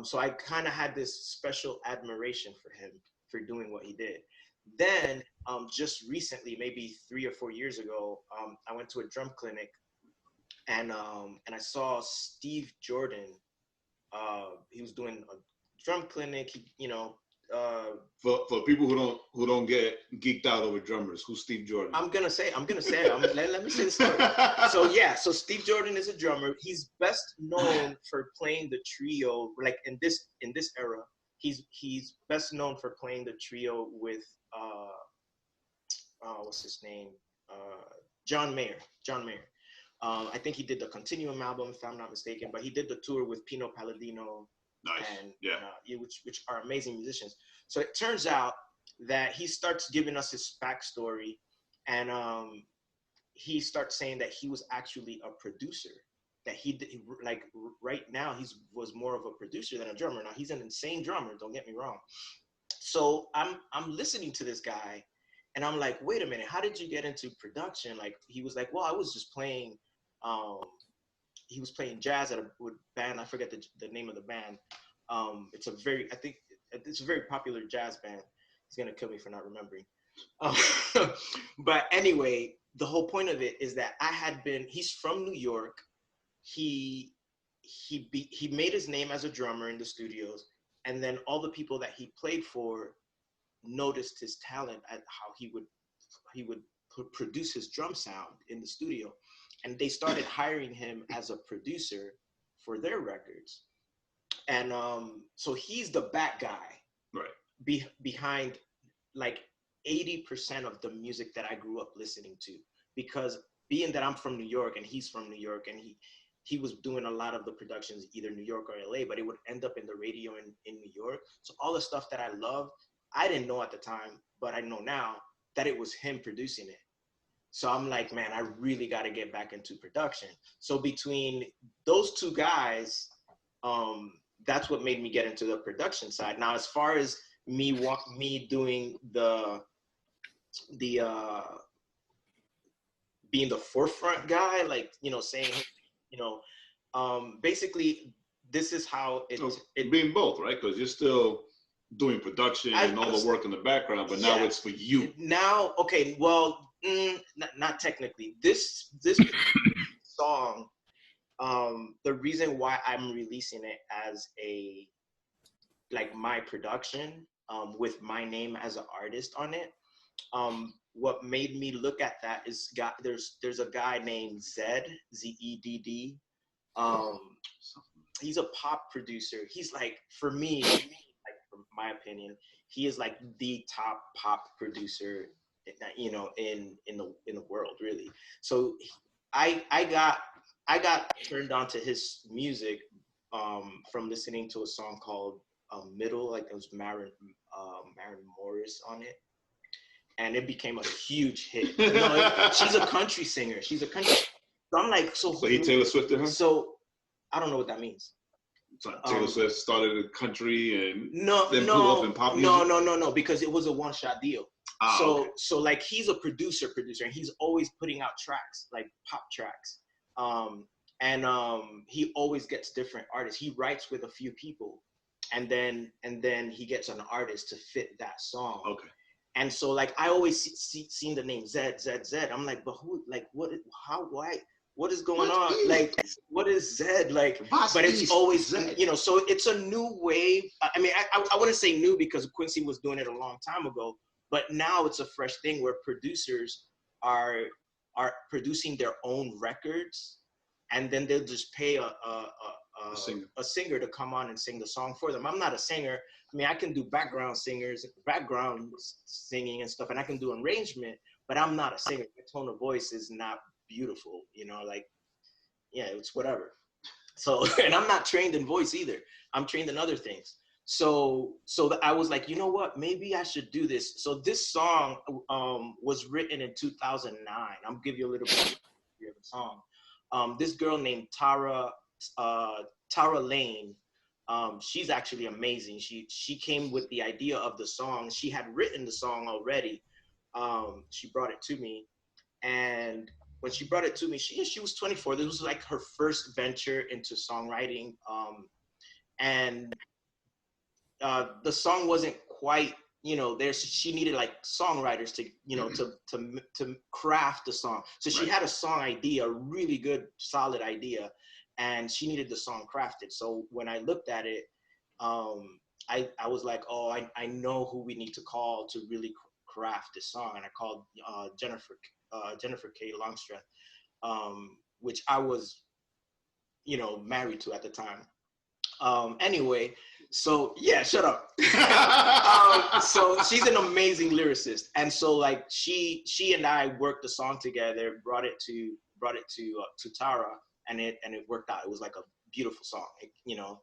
So I kind of had this special admiration for him for doing what he did. Then just recently, maybe 3 or 4 years ago, I went to a drum clinic, and I saw Steve Jordan. He was doing a drum clinic. For people who don't get geeked out over drummers, who's Steve Jordan? I'm gonna say. Let me say the story. So Steve Jordan is a drummer. He's best known for playing the trio, like in this era. He's best known for playing the trio with what's his name? John Mayer. I think he did the Continuum album, if I'm not mistaken, but he did the tour with Pino Palladino. Nice. And which are amazing musicians. So it turns out that he starts giving us his backstory, and he starts saying that he was actually a producer, that like right now was more of a producer than a drummer. Now he's an insane drummer, don't get me wrong. So I'm listening to this guy and I'm like, wait a minute, how did you get into production? Like he was like, well, I was just playing he was playing jazz at a band. I forget the name of the band. It's a very popular jazz band. He's gonna kill me for not remembering. But anyway, the whole point of it is that he's from New York. He made his name as a drummer in the studios, and then all the people that he played for noticed his talent at how he would produce his drum sound in the studio, and they started hiring him as a producer for their records. And so he's the back guy, right, behind like 80% of the music that I grew up listening to, because being that I'm from New York and he's from New York, and he was doing a lot of the productions, either New York or LA, but it would end up in the radio in New York. So all the stuff that I loved, I didn't know at the time, but I know now that it was him producing it. So I'm like, man, I really got to get back into production. So between those two guys, that's what made me get into the production side. Now, as far as me doing the being the forefront guy, like, you know, saying, you know, basically this is how it being both, right? Because you're still doing production and all the work in the background, but now it's for you. Now, okay, well, not technically. This song, the reason why I'm releasing it as my production, with my name as an artist on it, what made me look at that is there's a guy named Zedd, Z-E-D-D. He's a pop producer. He's like, for me, like, from my opinion, he is like the top pop producer, you know, in the world, really. So I got turned on to his music from listening to a song called Middle, like it was Maren Morris on it. And it became a huge hit. You know, she's a country singer. So I'm like, so he Taylor Swift to her? So I don't know what that means. So Taylor Swift started in country and then blew up in pop music? No, because it was a one-shot deal. So like he's a producer, and he's always putting out tracks, like pop tracks. And he always gets different artists. He writes with a few people, and then he gets an artist to fit that song. Okay. And so like I always seen the name Zedd. I'm like, but who? Like what? How? Why? What is going on? Like, what is Zedd? Like, but it's always, you know, so it's a new wave. I mean, I wouldn't say new because Quincy was doing it a long time ago, but now it's a fresh thing where producers are producing their own records, and then they'll just pay a singer to come on and sing the song for them. I'm not a singer. I mean, I can do background singing and stuff, and I can do arrangement, but I'm not a singer. My tone of voice is not beautiful, you know, like, yeah, it's whatever. So, and I'm not trained in voice either. I'm trained in other things. So I was like, you know what, maybe I should do this. So this song was written in 2009. I'll give you a little bit of the song. This girl named Tara Lane, she's actually amazing. She came with the idea of the song. She had written the song already. She brought it to me, and when she brought it to me, she was 24. This was like her first venture into songwriting, and the song wasn't quite, you know, she needed like songwriters to, you know, to craft the song. So she had a song idea, a really good, solid idea, and she needed the song crafted. So when I looked at it, I was like, oh, I know who we need to call to really craft this song. And I called Jennifer K. Longstreth, which I was, you know, married to at the time. Anyway, so yeah, shut up. So she's an amazing lyricist, and so like she and I worked the song together, brought it to Tara, and it worked out. It was like a beautiful song, you know.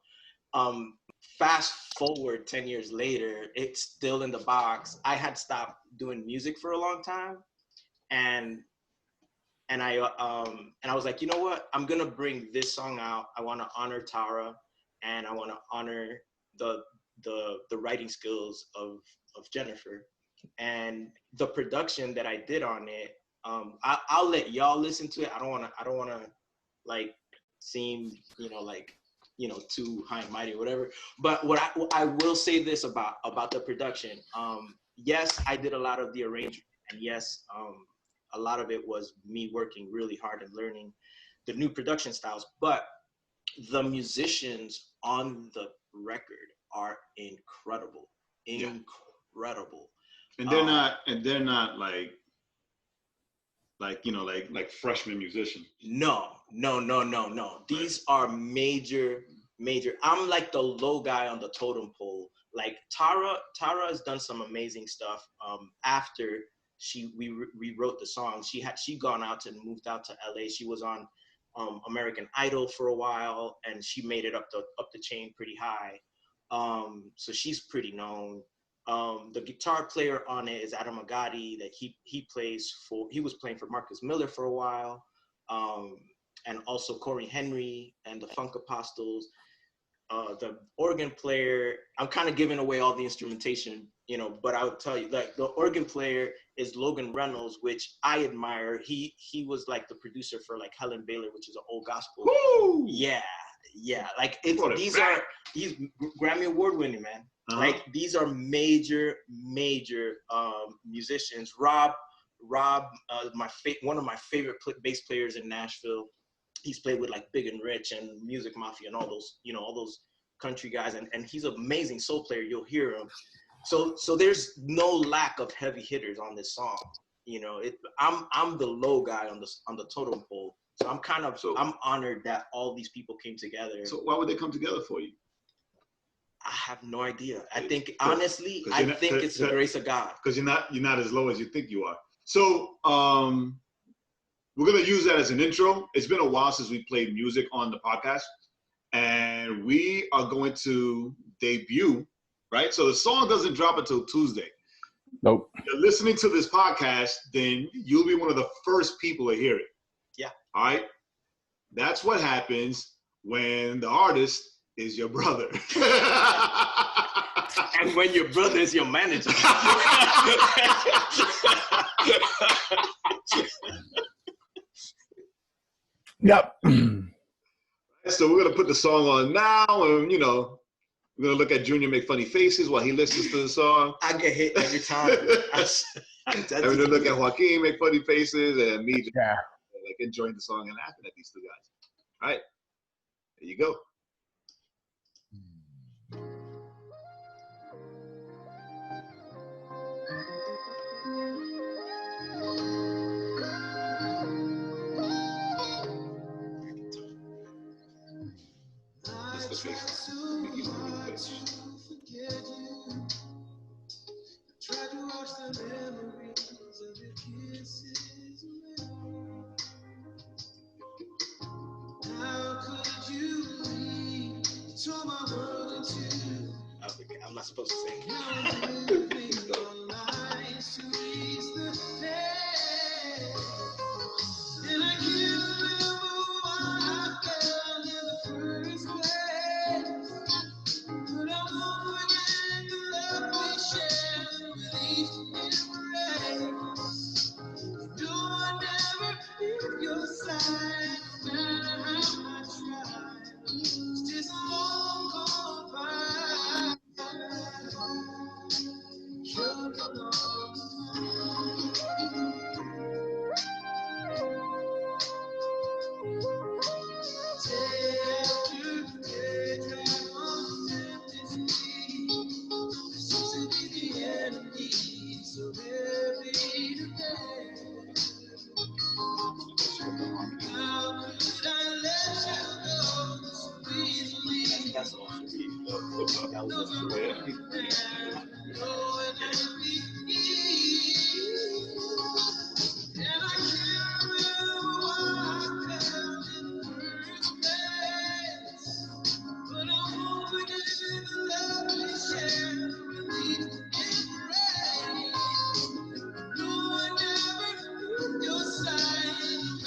Fast forward 10 years later, it's still in the box. I had stopped doing music for a long time, and and I was like, you know what? I'm gonna bring this song out. I want to honor Tara, and I want to honor the writing skills of Jennifer, and the production that I did on it. I'll let y'all listen to it. I don't wanna like seem like too high and mighty or whatever. But what I will say this about the production. Yes, I did a lot of the arrangement, and yes, a lot of it was me working really hard and learning the new production styles. But the musicians on the record are incredible, incredible. And they're not like freshman musicians. No. These are major. I'm like the low guy on the totem pole. Like Tara has done some amazing stuff. After we rewrote the song, she gone out and moved out to LA. She was on American Idol for a while, and she made it up the chain pretty high. So she's pretty known. The guitar player on it is Adam Agati. That he was playing for Marcus Miller for a while, and also Corey Henry and the Funk Apostles. The organ player, I'm kind of giving away all the instrumentation, but I would tell you, like, the organ player is Logan Reynolds, which I admire. He was like the producer for like Helen Baylor, which is an old gospel. Woo! Yeah. Like he's Grammy Award winning, man. Uh-huh. Like these are major musicians. Rob, one of my favorite bass players in Nashville. He's played with like Big and Rich and Music Mafia and all those country guys, and he's an amazing soul player. You'll hear him. So there's no lack of heavy hitters on this song. I'm the low guy on the totem pole. So I'm honored that all these people came together. So why would they come together for you? I have no idea. I think honestly, it's the grace of God. Because you're not as low as you think you are. So we're gonna use that as an intro. It's been a while since we played music on the podcast, and we are going to debut. Right. So the song doesn't drop until Tuesday. Nope. If you're listening to this podcast, then you'll be one of the first people to hear it. Yeah. All right. That's what happens when the artist is your brother. And when your brother is your manager. Yep. So we're gonna put the song on now, and we're gonna look at Junior make funny faces while he listens to the song. I get hit every time. And we're gonna look at Joaquin make funny faces, and me just like enjoying the song and laughing at these two guys. All right, there you go. That's the face. Try to wash the memories of your kisses away. How could you leave? Tore my world in two. I'm not supposed to sing. Now I'm living on nights to reach the day. And I can't remember why I fell in the first place. But I won't forget the love we shared, the relief and embrace. No, I never leave your side, no matter how I try. It's just a long gone by. Drunk along. Day after day, drive on an empty street. There seems to be the enemy, so heavy to bear. How could I let you go so easily? That's all for me. That Those was are great. there, knowing every ease. And I can't remember why I fell in the first place. But I won't forget the love we shared, the relief and grace. No, I never left your side,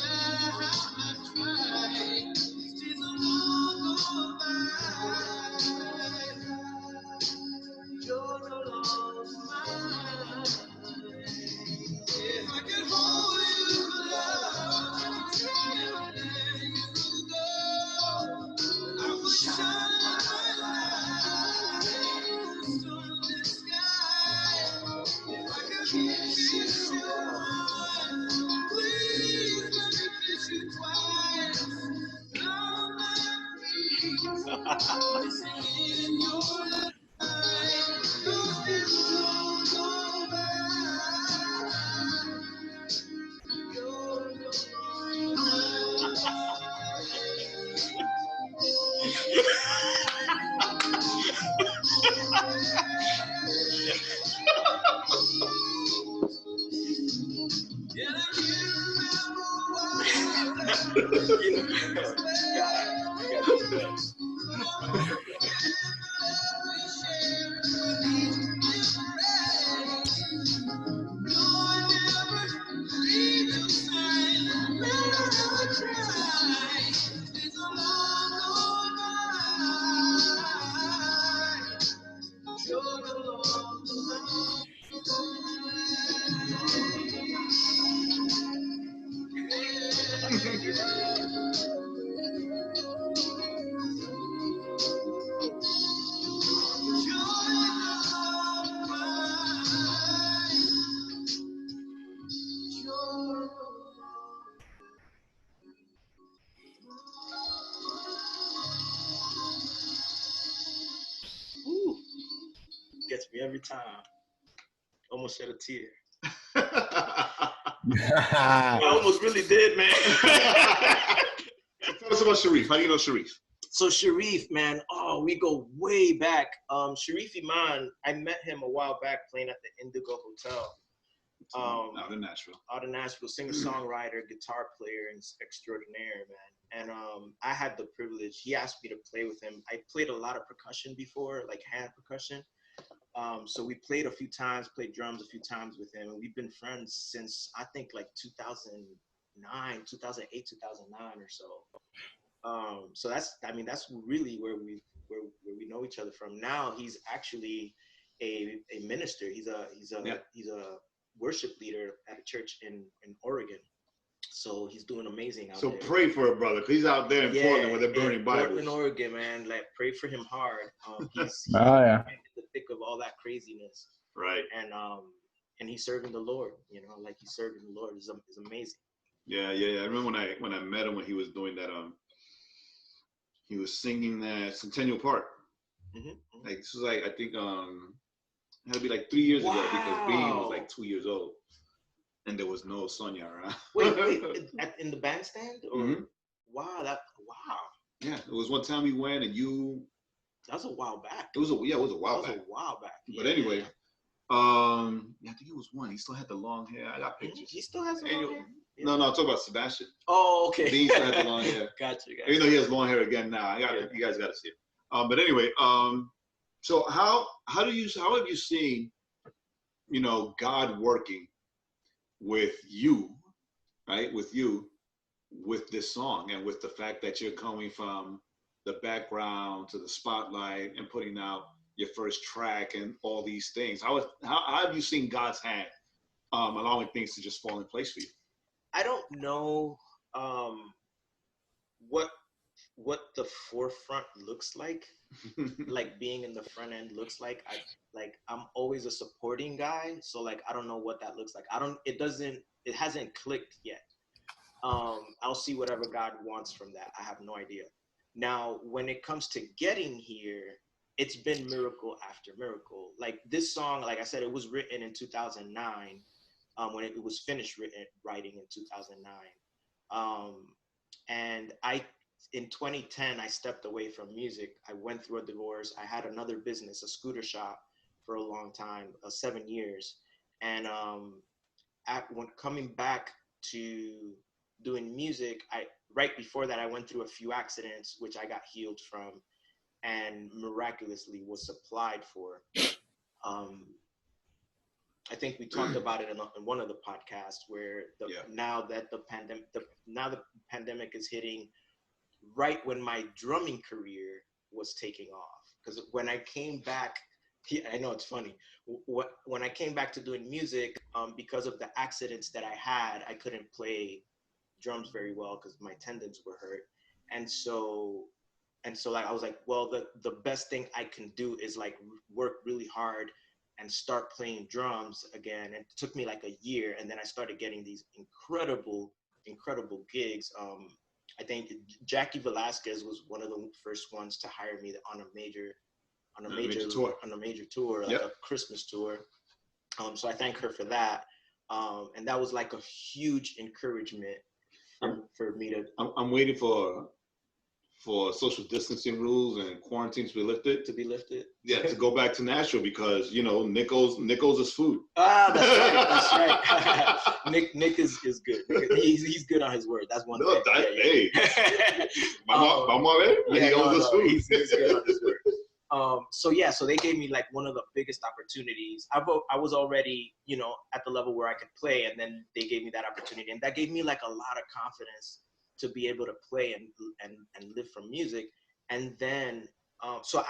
gets me every time. Almost shed a tear. yeah, I almost really did, man. Tell us about Sharif. How do you know Sharif? So Sharif, man, oh, we go way back. Sharif Iman, I met him a while back playing at the Indigo Hotel. Out in Nashville. Out of Nashville, singer-songwriter, guitar player, and extraordinaire, man. And I had the privilege. He asked me to play with him. I played a lot of percussion before, like hand percussion. So we played a few times, played drums a few times with him, and we've been friends since I think like 2009, 2008, 2009 or so. So that's really where we know each other from. Now he's actually a minister. He's a worship leader at a church in Oregon. So he's doing amazing out there. So pray for a brother, 'cause he's out there in Portland where they're burning Bibles. Portland, Oregon, man. Like, pray for him hard. He's oh yeah, in the thick of all that craziness, Right. and he's serving the Lord. You know, like he's serving the Lord is amazing. Yeah. I remember when I met him when he was doing that. He was singing that Centennial Park. Mm-hmm. Like this was like I think it had to be like 3 years ago because Bean was like 2 years old, and there was no Sonia around. Wait, in the bandstand? Or Mhm. wow. Yeah, it was one time we went and you. That was a while back. It was a while That was back. a while back. But Yeah. anyway, yeah, I think it was one. He still had the long hair. I got pictures. He still has a long Anyway, hair? No, I'm talking about Sebastian. Oh, okay. Bean still had the long hair. Gotcha. Even though he has long hair again now. You guys got to see it. But anyway, so how have you seen, God working with you, right? With this song and with the fact that you're coming from the background to the spotlight and putting out your first track and all these things. How have you seen God's hand allowing things to just fall in place for you? I don't know what the forefront looks like, like being in the front end looks like. I'm always a supporting guy, so like I don't know what that looks like. It hasn't clicked yet. I'll see whatever God wants from that. I have no idea. Now, when it comes to getting here, it's been miracle after miracle. Like this song, like I said, it was written in 2009. When it was finished writing in 2009. And in 2010, I stepped away from music. I went through a divorce. I had another business, a scooter shop, for a long time, 7 years. And when coming back to doing music, right before that, I went through a few accidents, which I got healed from and miraculously was supplied for. I think we talked about it in one of the podcasts where now the pandemic is hitting right when my drumming career was taking off. Because when I came back, I know it's funny. When I came back to doing music, because of the accidents that I had, I couldn't play drums very well because my tendons were hurt. And so like I was like, well, the best thing I can do is like work really hard and start playing drums again. And it took me like a year, and then I started getting these incredible gigs. I think Jackie Velasquez was one of the first ones to hire me on a major tour, like a Christmas tour. So I thank her for that. And that was like a huge encouragement for me to. I'm waiting for social distancing rules and quarantines to be lifted. Yeah, to go back to Nashville because Nickels is food. That's right. Nick is good. He's good on his word. That's one thing. Hey, vamos a ver. He owns us food. He's good on his word. So they gave me like one of the biggest opportunities. I was already, at the level where I could play, and then they gave me that opportunity, and that gave me like a lot of confidence to be able to play and live from music. And then, so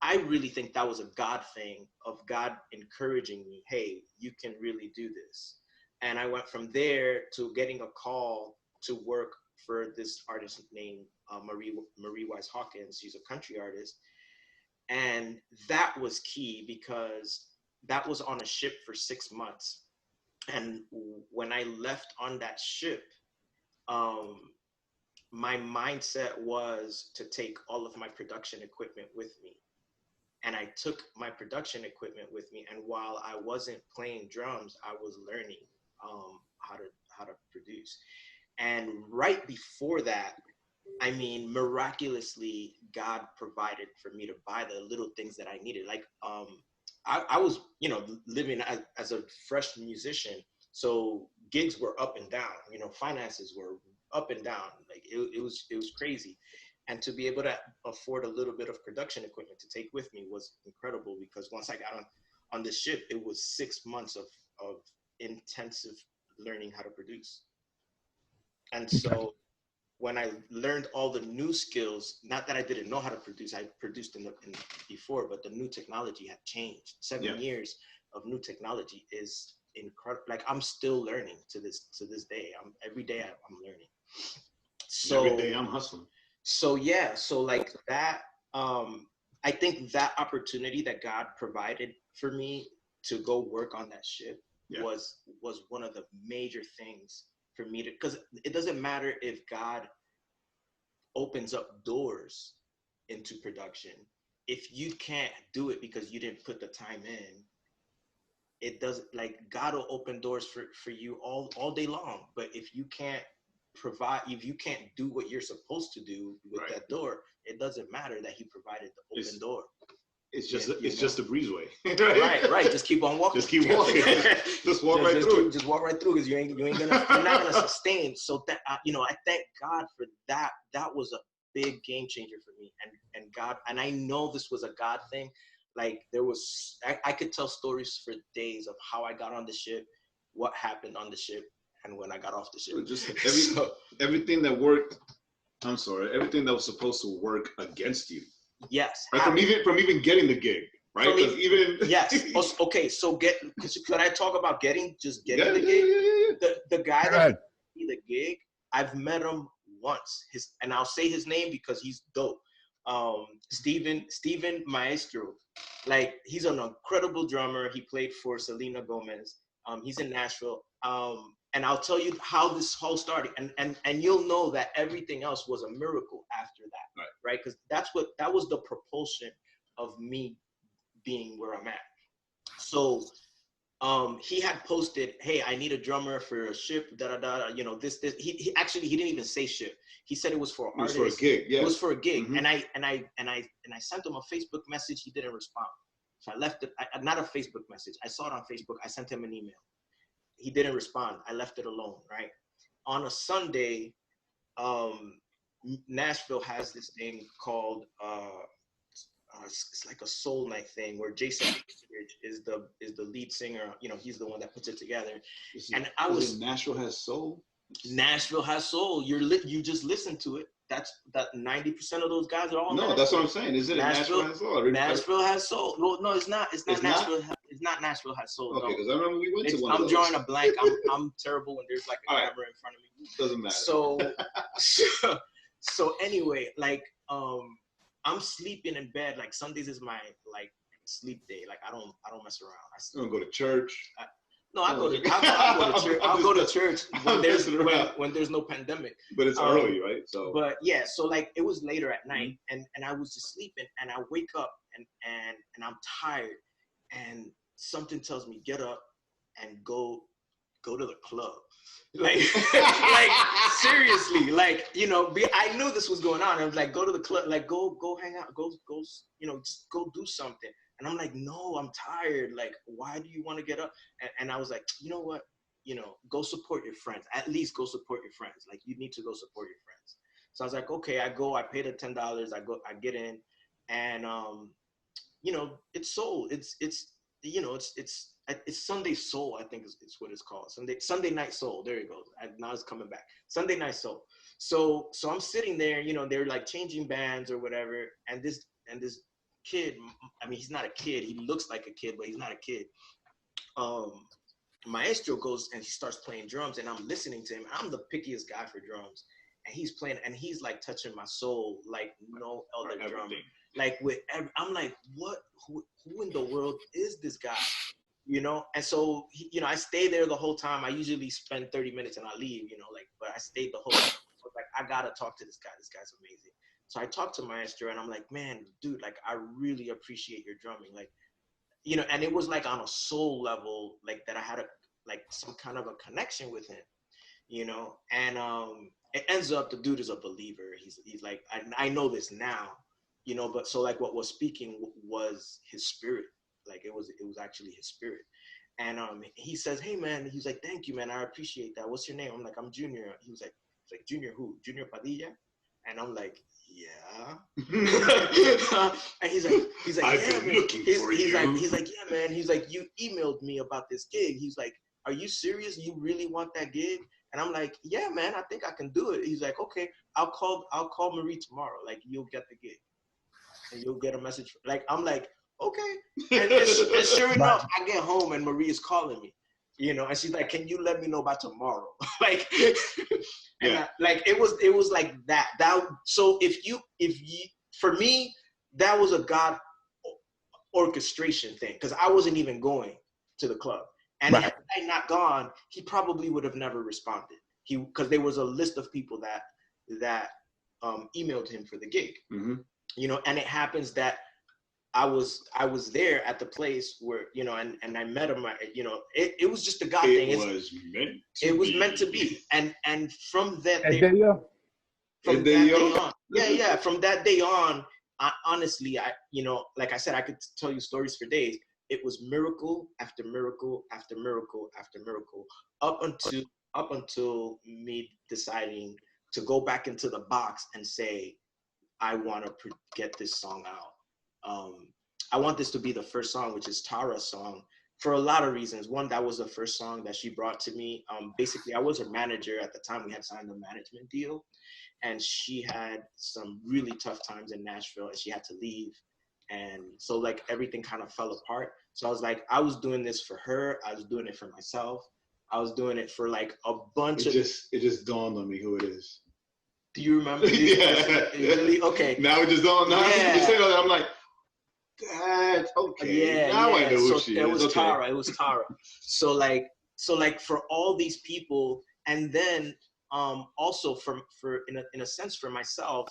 I really think that was a God thing of God encouraging me, hey, you can really do this. And I went from there to getting a call to work for this artist named Marie Wise Hawkins. She's a country artist. And that was key because that was on a ship for 6 months. And when I left on that ship, my mindset was to take all of my production equipment with me. and I took my production equipment with me. And while I wasn't playing drums, I was learning how to produce. And right before that, I mean, miraculously, God provided for me to buy the little things that I needed. Like, I was, living as a fresh musician, so gigs were up and down. Finances were up and down. Like it was crazy, and to be able to afford a little bit of production equipment to take with me was incredible. Because once I got on the ship, it was 6 months of intensive learning how to produce, and so. When I learned all the new skills, not that I didn't know how to produce, I produced before, but the new technology had changed. 7 years of new technology is incredible. Like I'm still learning to this day. Every day I'm learning. So every day I'm hustling. So yeah, so like that, I think that opportunity that God provided for me to go work on that ship was one of the major things for me to, because it doesn't matter if God opens up doors into production. If you can't do it because you didn't put the time in, it doesn't, like God will open doors for you all day long. But if you can't provide, if you can't do what you're supposed to do with that door, it doesn't matter that he provided the open door. It's just a breezeway. right. Just keep on walking. Just keep walking. just walk right through. Just walk right through, because you're not gonna sustain. So that I thank God for that. That was a big game changer for me. And God, and I know this was a God thing. Like there was, I could tell stories for days of how I got on the ship, what happened on the ship, and when I got off the ship. Just everything that worked. I'm sorry, everything that was supposed to work against you. Yes. Right, from even getting the gig, right? Yes. Okay. So could I talk about getting the gig? Yeah. The guy that gave me the gig, I've met him once. And I'll say his name because he's dope. Steven Maestro. Like he's an incredible drummer. He played for Selena Gomez. He's in Nashville. And I'll tell you how this whole started, and you'll know that everything else was a miracle after that, right? Because that was the propulsion of me being where I'm at. So he had posted, "Hey, I need a drummer for a ship." This. He actually he didn't even say ship. He said it was for artists. It was for a gig. Yeah. It was for a gig, Mm-hmm. and I sent him a Facebook message. He didn't respond, so I left it. Not a Facebook message. I saw it on Facebook. I sent him an email. He didn't respond. I left it alone, right? On a Sunday, Nashville has this thing called it's like a soul night thing where Jason is the lead singer. He's the one that puts it together. Nashville has soul. Nashville has soul. You just listen to it. That 90% of those guys are all. No, Nashville. That's what I'm saying. Is it Nashville has soul? Nashville has soul. Well, no, it's not. It's not Nashville. It's not Nashville has soul. Okay, because no. I remember we went to one. I'm drawing a blank. I'm terrible when there's like a camera in front of me. Doesn't matter. So anyway, like I'm sleeping in bed. Like Sundays is my like sleep day. Like I don't mess around. You don't go to church. I'll go to church. I'll go to church when there's no pandemic. But it's early, right? So. But yeah, so like it was later at night, and I was just sleeping, and I wake up and I'm tired, and something tells me get up and go to the club. Like seriously, like I knew this was going on. I was like, go to the club, like go hang out, go just go do something. And I'm like, no, I'm tired. Like, why do you want to get up? And I was like, you know what? Go support your friends. At least go support your friends. Like, you need to go support your friends. So I was like, okay, I go. I pay the $10. I get in, and it's soul. It's Sunday soul. I think it's what it's called. Sunday night soul. There it goes. Now it's coming back. Sunday night soul. So I'm sitting there. They're like changing bands or whatever, and this kid, I mean, he's not a kid. He looks like a kid, but he's not a kid. Maestro goes and he starts playing drums, and I'm listening to him. I'm the pickiest guy for drums, and he's playing, and he's like touching my soul like no other drummer. Like I'm like, what? Who in the world is this guy? And so I stay there the whole time. I usually spend 30 minutes and I leave. But I stayed the whole time. I was like, I gotta talk to this guy. This guy's amazing. So I talked to Maestro and I'm like, man, dude, like I really appreciate your drumming. Like, you know, and it was like on a soul level, like that I had like some kind of a connection with him, you know. And it ends up the dude is a believer. He's like, I know this now, you know, but so like what was speaking was his spirit. Like it was actually his spirit. And he says, hey man, he's like, thank you, man, I appreciate that. What's your name? I'm like, I'm Junior. He was like, Junior who? Junior Padilla? And I'm like, yeah. And he's like, I've yeah, been man. looking for you. He's like, yeah, man. He's like, you emailed me about this gig. He's like, are you serious? You really want that gig? And I'm like, yeah, man, I think I can do it. He's like, okay, I'll call Marie tomorrow. Like, you'll get the gig, and you'll get a message. Like, I'm like, okay. And sure enough, I get home and Marie is calling me, you know, and she's like, can you let me know by tomorrow? Like, and Yeah. like it was like that. So if you, for me, that was a God orchestration thing, because I wasn't even going to the club. And Right. had I not gone, he probably would have never responded. Because there was a list of people that emailed him for the gig. Mm-hmm. You know, and it happens that I was there at the place where, you know, and I met him. You know, it was just a God thing. It was meant to be. And from that day, from that day on, yeah, from that day on, honestly, you know, like I said, I could tell you stories for days. It was miracle after miracle after miracle after miracle, up until me deciding to go back into the box and say, I want to get this song out. I want this to be the first song, which is Tara's song, for a lot of reasons. One, that was the first song that she brought to me. Basically, I was her manager at the time. We had signed a management deal, and she had some really tough times in Nashville, and she had to leave. And so like everything kind of fell apart. So I was like, I was doing this for her. I was doing it for myself. I was doing it for like a bunch of. It just dawned on me who it is. Do you remember? Yeah. Really? Okay. Now it just dawned. Now Yeah. you say that, I'm like, that's okay. Yeah. Now I know who she is. It was Okay. Tara. It was Tara. So like for all these people, and then also for in a sense for myself,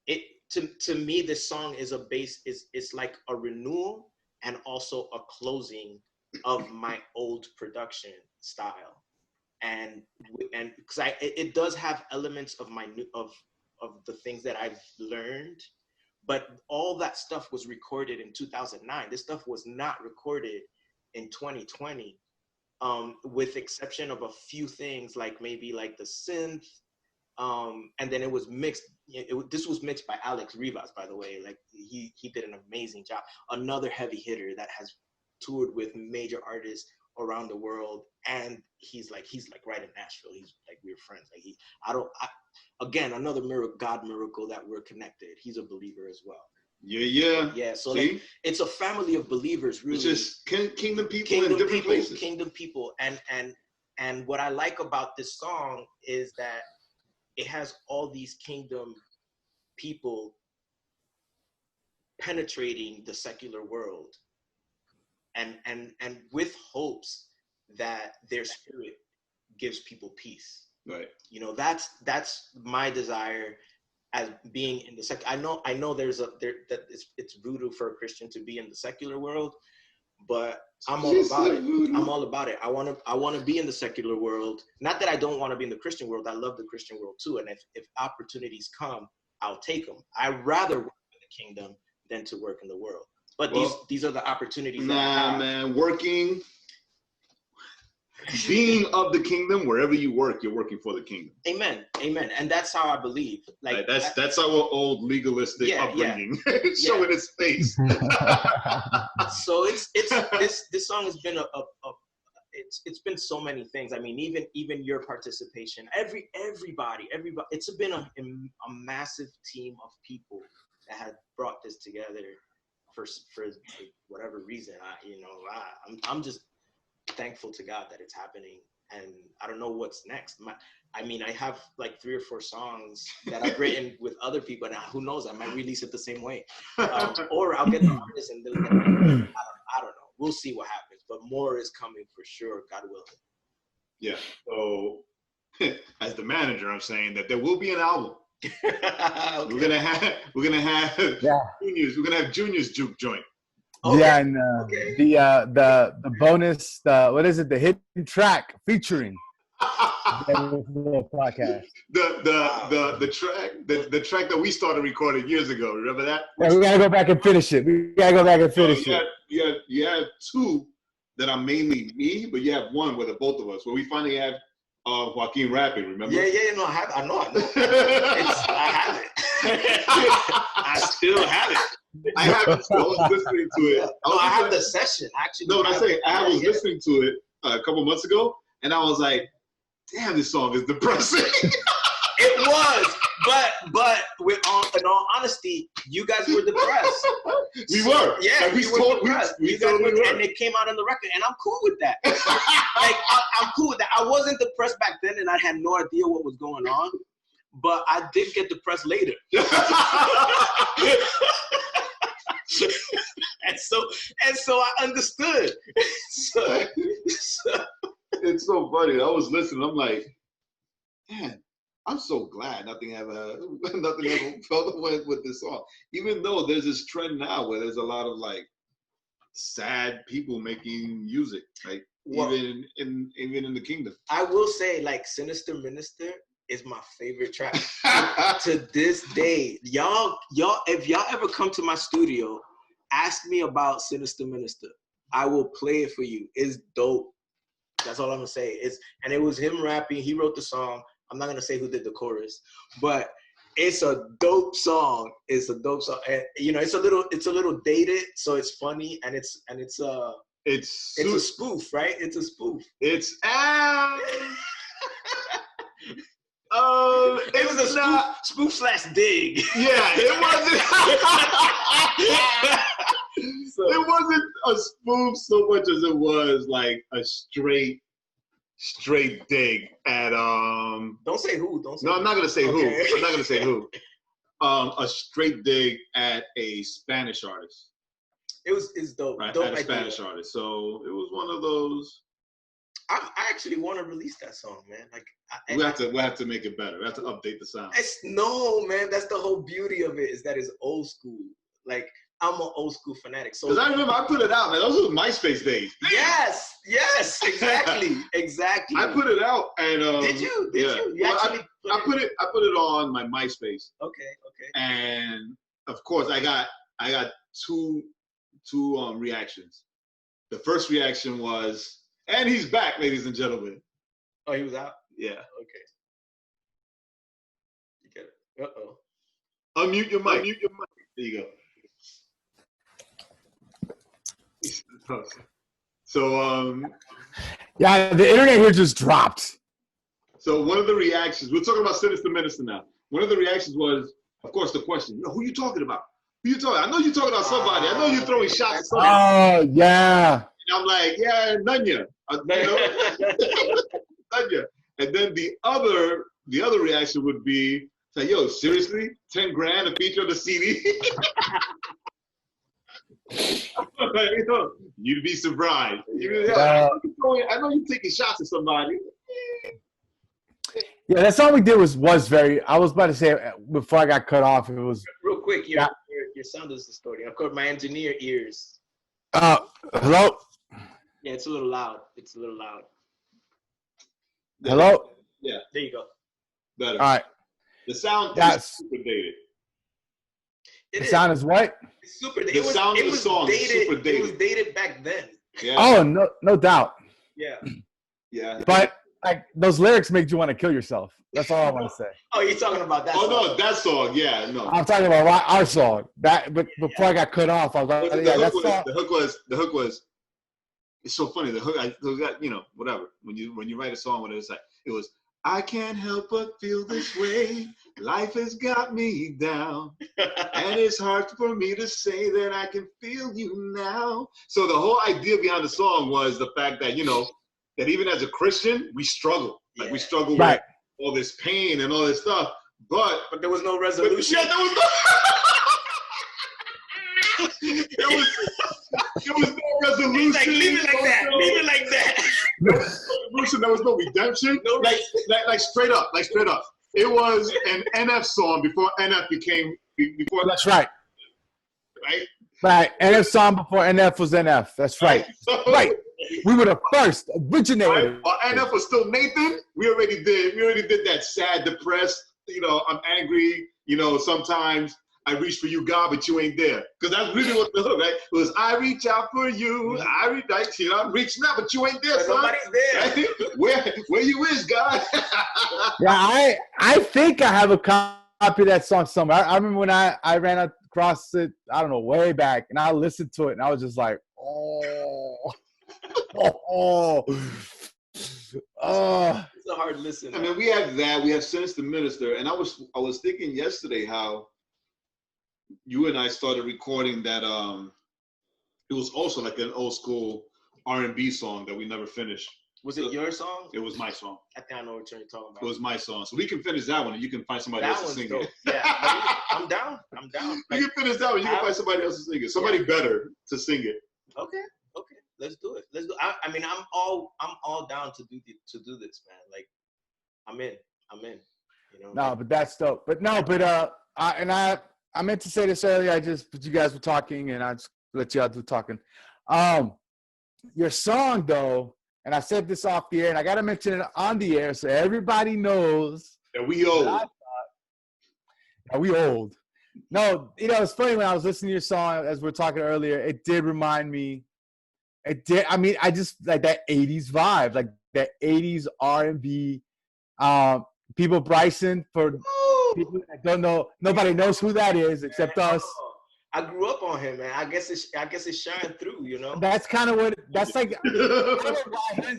it to me this song is a base it's like a renewal and also a closing of my old production style, and because it does have elements of my new of the things that I've learned, but all that stuff was recorded in 2009. This stuff was not recorded in 2020, with exception of a few things, like maybe like the synth, and then it was mixed. This was mixed by Alex Rivas, by the way. Like he did an amazing job. Another heavy hitter that has toured with major artists around the world, and he's like right in Nashville. He's like, we're friends. Like again, another God miracle that we're connected. He's a believer as well. Yeah. So like, it's a family of believers, really. It's just kingdom people in different places. Kingdom people, and what I like about this song is that it has all these kingdom people penetrating the secular world, and with hopes that their spirit gives people peace. Right. You know, that's my desire as being in the I know there's that it's voodoo for a Christian to be in the secular world, but I'm all about it. I'm all about it. I want to be in the secular world. Not that I don't want to be in the Christian world. I love the Christian world too. And if opportunities come, I'll take them. I'd rather work in the kingdom than to work in the world. But these are the opportunities. Nah, man, being of the kingdom, wherever you work, you're working for the kingdom. Amen. And that's how I believe. Like that's our old legalistic upbringing showing its face. So this song has been it's been so many things. I mean, even your participation, everybody. It's been a massive team of people that have brought this together for whatever reason. I'm just thankful to God that it's happening, and I don't know what's next. I have like 3 or 4 songs that I've written with other people, and who knows, I might release it the same way, or I'll get the artist and they'll get it. I don't know. We'll see what happens, but more is coming for sure, God willing. Yeah. So, as the manager, I'm saying that there will be an album. Okay. We're gonna have Yeah. juniors. We're gonna have juniors juke joint. Okay. Yeah, and Okay. the bonus, what is it? The hidden track featuring the Overflow podcast. the track that we started recording years ago. Remember that? Yeah, we gotta go back and finish it. We gotta go back and finish it. You have two that are mainly me, but you have one where the both of us. Where we finally had Joaquin rapping. Remember? Yeah. No, I know. I have it. I still have it. I haven't. I was listening to it. I have the session actually. No, what I say, I was listening to it a couple months ago, and I was like, "Damn, this song is depressing." It was, but in all honesty, you guys were depressed. We were. Yeah, like, we were depressed. You guys totally were, were. and it came out on the record, and I'm cool with that. Like I'm cool with that. I wasn't depressed back then, and I had no idea what was going on, but I did get depressed later. and so I understood. So It's so funny. I was listening. I'm like, man, I'm so glad nothing ever felt away with this song. Even though there's this trend now where there's a lot of like sad people making music, like Well, even in the kingdom. I will say, like, Sinister Minister is my favorite track to this day. Y'all, if y'all ever come to my studio, ask me about Sinister Minister. I will play it for you. It's dope. That's all I'm gonna say. And it was him rapping. He wrote the song. I'm not gonna say who did the chorus, but it's a dope song. It's a dope song. And, you know, it's a little dated, so it's funny, and it's a spoof, right? It's a spoof. It was a spoof slash dig. Yeah, it wasn't. It wasn't a spoof so much as it was like a straight dig at Don't say who. Don't say. No, I'm not gonna say who. Okay. I'm not gonna say who. A straight dig at a Spanish artist. It's dope. Right, Dope at a idea. Spanish artist. So it was one of those. I actually want to release that song, man. Like We have to make it better. We have to update the sound. No, man. That's the whole beauty of it, is that it's old school. Like, I'm an old school fanatic. So Because I remember I put it out, man. Those were MySpace days. yes, exactly. I put it out and Did you? Did yeah. you? You Well, actually I put it on my MySpace, Okay. and of course I got two reactions. The first reaction was, and he's back, ladies and gentlemen. Oh, he was out? Yeah. Okay. You get it. Uh-oh. Unmute your mic. There you go. So Yeah, the internet here just dropped. so one of the reactions, we're talking about Sinister Minister now. One of the reactions was, of course, the question, who you talking about? Who you talking? I know you're talking about somebody. I know you're throwing shots at somebody. Oh yeah. And I'm like, yeah, Nunya. Nunya. And then the other reaction would be, like, yo, seriously? 10 grand a feature on the CD? You know, you'd be surprised. I know you're taking shots at somebody. Yeah, that song we did was very. I was about to say before I got cut off. It was. Real quick, your sound is distorting. Of course, my engineer ears. Hello. Yeah, it's a little loud. Hello. Yeah. There you go. Better. All right. The sound Yes. is super dated. The sound is what? It's super. The sound of the song is super dated. It was dated back then. Yeah. Oh, no doubt. Yeah. Yeah. But like those lyrics make you want to kill yourself. That's all I want to say. Oh, you're talking about that? Oh song. no, that song. Yeah, no. I'm talking about our song. But before I got cut off, I was like, The hook was. It's so funny. The hook, you know, whatever. When you write a song, when it's like, it was, I can't help but feel this way. Life has got me down, and it's hard for me to say that I can feel you now. So the whole idea behind the song was the fact that, you know, that even as a Christian, we struggle. Like we struggle with all this pain and all this stuff. But there was no resolution. Yeah, there was no. There was no resolution. He's like, leave it like that. Leave it like that. There was no redemption. No like straight up. It was an NF song before NF became before That's right. right. Right. NF song before NF was NF. That's right. So, Right. We were the first right? originator. While NF was still Nathan, we already did that sad, depressed, I'm angry, sometimes I reach for you, God, but you ain't there. Because that's really what the hook, right? It was I reach out for you, I'm reaching out, but you ain't there, But son. nobody's there. Right? Where you is, God? Yeah, I think I have a copy of that song somewhere. I remember when I ran across it, I don't know, way back, and I listened to it, and I was just like, oh. It's a hard listen. I mean, we have that. We have Sinister Minister, and I was thinking yesterday how you and I started recording that. It was also like an old school R&B song that we never finished. Was it your song? It was my song. I think I know what you're talking about. It was my song. So we can finish that one, and you can find somebody That else to one's sing dope. it. Yeah, I'm down. You can finish that one. You can find somebody else to sing it. Somebody better to sing it. Okay, let's do it. I mean, I'm all down to do this, man. Like, I'm in. No, but that's dope. But no, but I meant to say this earlier. But you guys were talking, and I just let y'all do talking. Your song though, and I said this off the air, and I gotta mention it on the air so everybody knows. And we old. Yeah, we old. No, it's funny when I was listening to your song as we were talking earlier. It did remind me. It did. I mean, I just like that '80s vibe, like that '80s R&B. People Bryson, for people that don't know, nobody knows who that is except us. I grew up on him, man. I guess it shined through, That's kind of what. That's like. I don't know why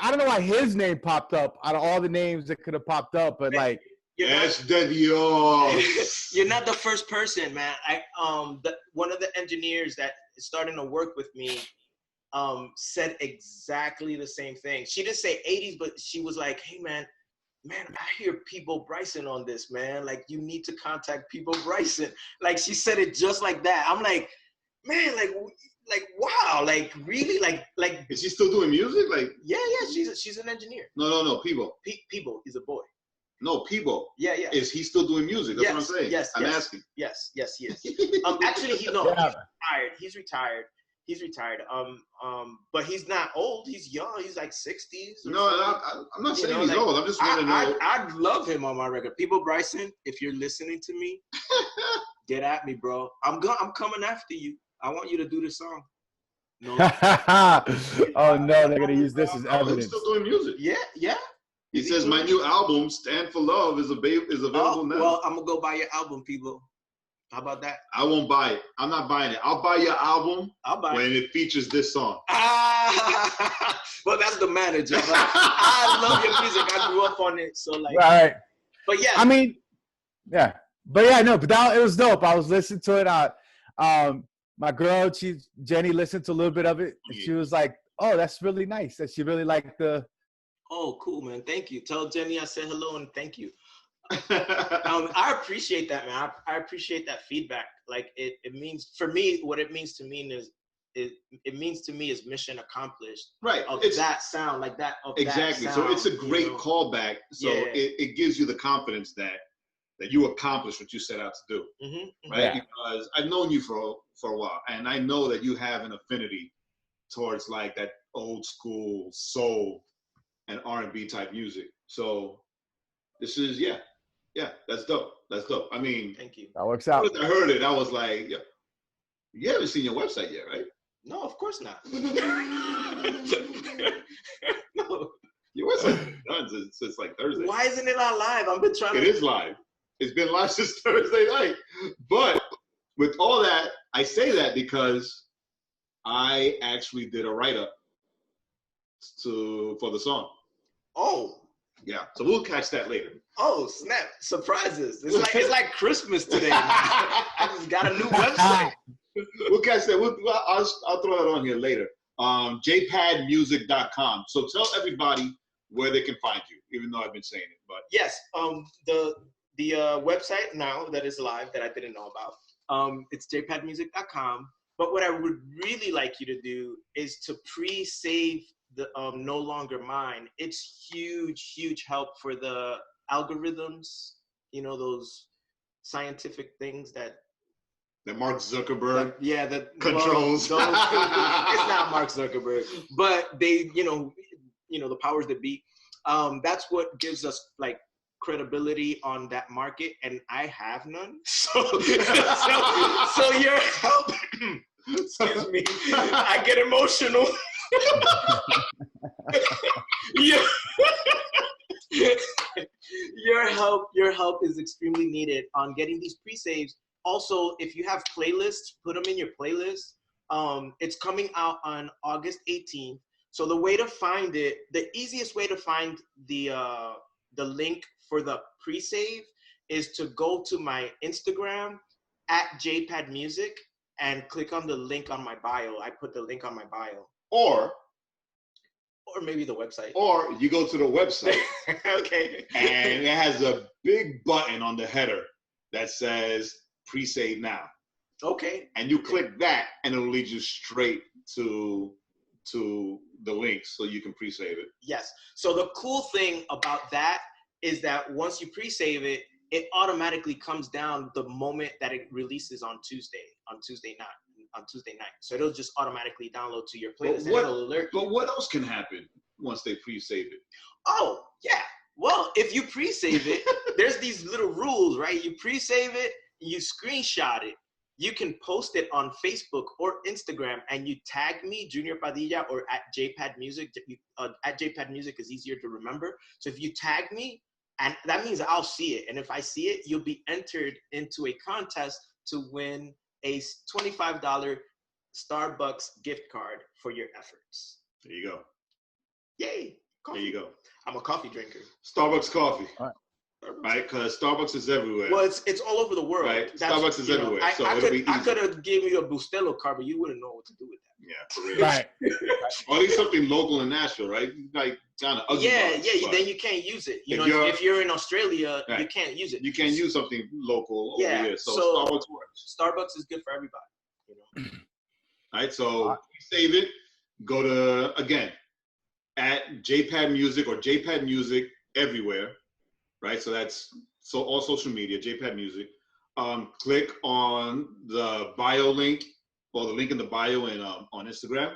I don't know why his name popped up out of all the names that could have popped up, but like. Yes, Daddy-o. You're not the first person, man. One of the engineers that is starting to work with me said exactly the same thing. She didn't say 80s, but she was like, hey, man, I hear People Bryson on this, man. Like, you need to contact People Bryson. Like, she said it just like that. I'm like, man, like wow, like really, like. Is she still doing music? Like, yeah, she's an engineer. No, People. People is a boy. No, People. Yeah. Is he still doing music? That's what I'm saying. Yes, I'm asking. Yes, he is. Actually, he's retired. He's retired. But he's not old. He's young. He's like 60s. No, I'm not saying he's old. I'm just want to know. I'd love him on my record. People Bryson, if you're listening to me, get at me, bro. I'm coming after you. I want you to do this song. No. Oh no, they're gonna use this as evidence. He's still doing music. Yeah. He says my new album, Stand for Love, is available now. Well, I'm gonna go buy your album, people. How about that? I won't buy it. I'm not buying it. I'll buy your album when it features this song. Well, that's the manager. But I love your music. I grew up on it, so like. Right. But yeah. I mean, yeah. But yeah, no. But it was dope. I was listening to it. My girl, Jenny, listened to a little bit of it. And she was like, "Oh, that's really nice." That she really liked the. Oh, cool, man. Thank you. Tell Jenny I said hello and thank you. I appreciate that, man. I appreciate that feedback. Like it means, for me, what it means to me is mission accomplished. Right. Of that sound, like that. Exactly. That sound, so it's a great callback. So it gives you the confidence that you accomplished what you set out to do. Mm-hmm. Right. Yeah. Because I've known you for a while, and I know that you have an affinity towards like that old school soul and R&B type music. So this is that's dope. That's dope. I mean, thank you. That works out. When I heard it, I was like, yeah. You haven't seen your website yet, right? No, of course not. No. Your website is done since like Thursday. Why isn't it on live? I've been trying It is live. It's been live since Thursday night. But with all that, I say that because I actually did a write-up for the song. Oh. Yeah. So we'll catch that later. Oh, snap. Surprises. It's like Christmas today. I just got a new website. We'll catch that. I'll throw that on here later. jpadmusic.com. So tell everybody where they can find you, even though I've been saying it. But yes, the website now that is live that I didn't know about. It's jpadmusic.com. But what I would really like you to do is to pre-save the No Longer Mine. It's huge help for the algorithms, those scientific things that Mark Zuckerberg that controls. Well, it's not Mark Zuckerberg, but they, the powers that be. That's what gives us like credibility on that market, and I have none. So your help. Excuse me, I get emotional. Yeah. Your help is extremely needed on getting these pre-saves. Also, if you have playlists, put them in your playlist. It's coming out on August 18th. So the way to find it, the easiest way to find the link for the pre-save is to go to my Instagram at JPad Music and click on the link on my bio. I put the link on my bio. Or maybe the website. Or you go to the website. Okay. And it has a big button on the header that says pre-save now. Okay. And you click that and it'll lead you straight to the link so you can pre-save it. Yes. So the cool thing about that is that once you pre-save it, it automatically comes down the moment that it releases on Tuesday night. So it'll just automatically download to your playlist. And it'll alert you. But what else can happen once they pre-save it? Oh, yeah. Well, if you pre-save it, there's these little rules, right? You pre-save it, you screenshot it. You can post it on Facebook or Instagram, and you tag me, Junior Padilla, or at JPad Music. At JPad Music is easier to remember. So if you tag me, and that means I'll see it. And if I see it, you'll be entered into a contest to win a $25 Starbucks gift card for your efforts. There you go. Yay. Coffee. There you go. I'm a coffee drinker. Starbucks coffee. All right. Right? Because Starbucks is everywhere. Well, it's all over the world. Right. Starbucks is everywhere. So it'll be easy. I could have given you a Bustelo card, but you wouldn't know what to do with that. Yeah, for real. Right. Or at least something local in Nashville, right? Like kind of ugly. Then you can't use it. If you're in Australia, right, you can't use it. You can't use something local over here. So Starbucks works. Starbucks is good for everybody. All right, so save it. Go to, again, at JPad Music or JPad Music everywhere, right? So all social media, JPad Music. Click on the bio link, or the link in the bio on Instagram.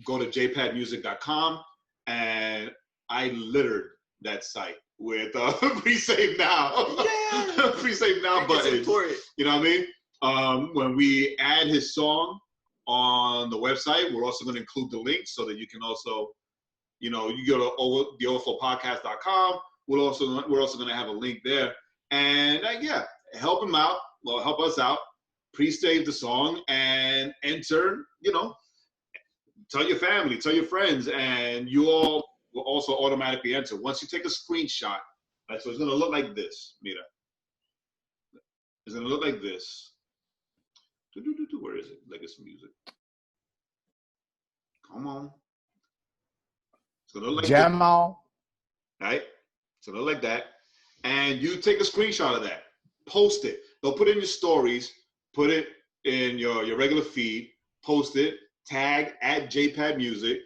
Go to jpadmusic.com, and I littered that site with pre-save now. Yeah. Pre-save now buttons. You know what I mean? When we add his song on the website, we're also going to include the link so that you can also, you go to theoverflowpodcast.com. We're also going to have a link there, and help him out. Well, help us out. Pre-save the song and enter. Tell your family, tell your friends, and you all will also automatically enter. Once you take a screenshot, right, so it's going to look like this. Mira. It's going to look like this. Where is it? Legacy Music. Come on. It's going to look like Jamal. Right? It's going to look like that. And you take a screenshot of that. Post it. Don't put it in your stories. Put it in your regular feed. Post it. Tag at JPad Music.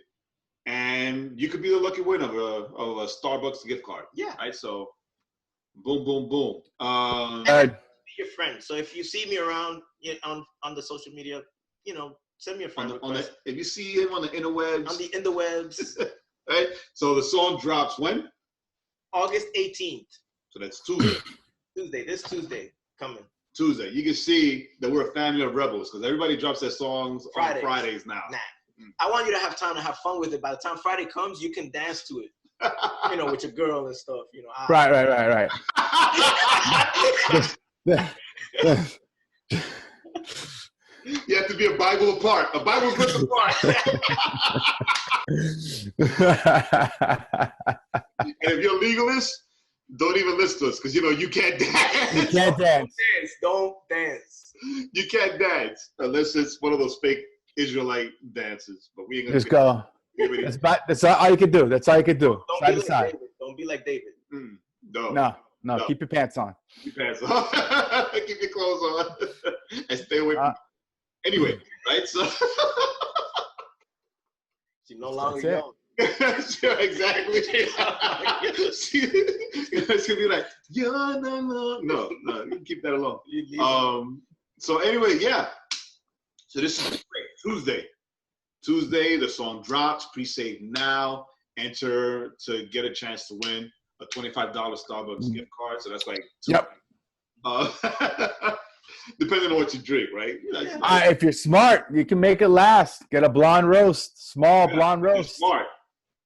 And you could be the lucky winner of a Starbucks gift card. Yeah. Right? So, boom, boom, boom. Your friend. So if you see me around on the social media, send me a friend request. If you see him on the interwebs. On the interwebs. Right? So the song drops when? August 18th. So that's Tuesday. This Tuesday coming. Tuesday. You can see that we're a family of rebels because everybody drops their songs on Fridays now. Nah. I want you to have time to have fun with it. By the time Friday comes, you can dance to it. With your girl and stuff. Right. You have to be a Bible apart. A Bible verse apart. And if you're a legalist, don't even listen to us because you can't dance. You can't dance. Don't dance. You can't dance unless it's one of those fake Israelite dances. But we ain't gonna just go. That's all you can do. That's all you can do. Side to side. Don't be like David. No. Keep your pants on. Keep your pants on. Keep your clothes on. And stay away from. Anyway, right? So She's no longer young. Sure, exactly. She's gonna be like, yeah, no, keep that alone. So anyway, yeah. So this is Tuesday, the song drops. Pre-save now. Enter to get a chance to win a $25 Starbucks gift card. So that's like depending on what you drink, right? If you're smart, you can make it last. Get a blonde roast, blonde roast. Smart,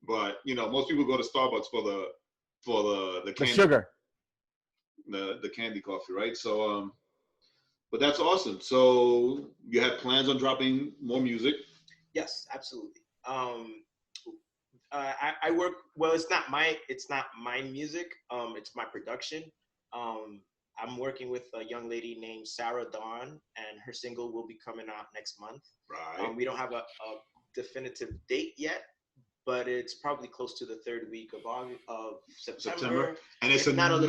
but most people go to Starbucks for the candy, sugar, the candy coffee, right? So, but that's awesome. So you have plans on dropping more music? Yes, absolutely. I work. Well, it's not my music. It's my production. I'm working with a young lady named Sarah Dawn, and her single will be coming out next month. Right. We don't have a definitive date yet, but it's probably close to the third week of September. And it's another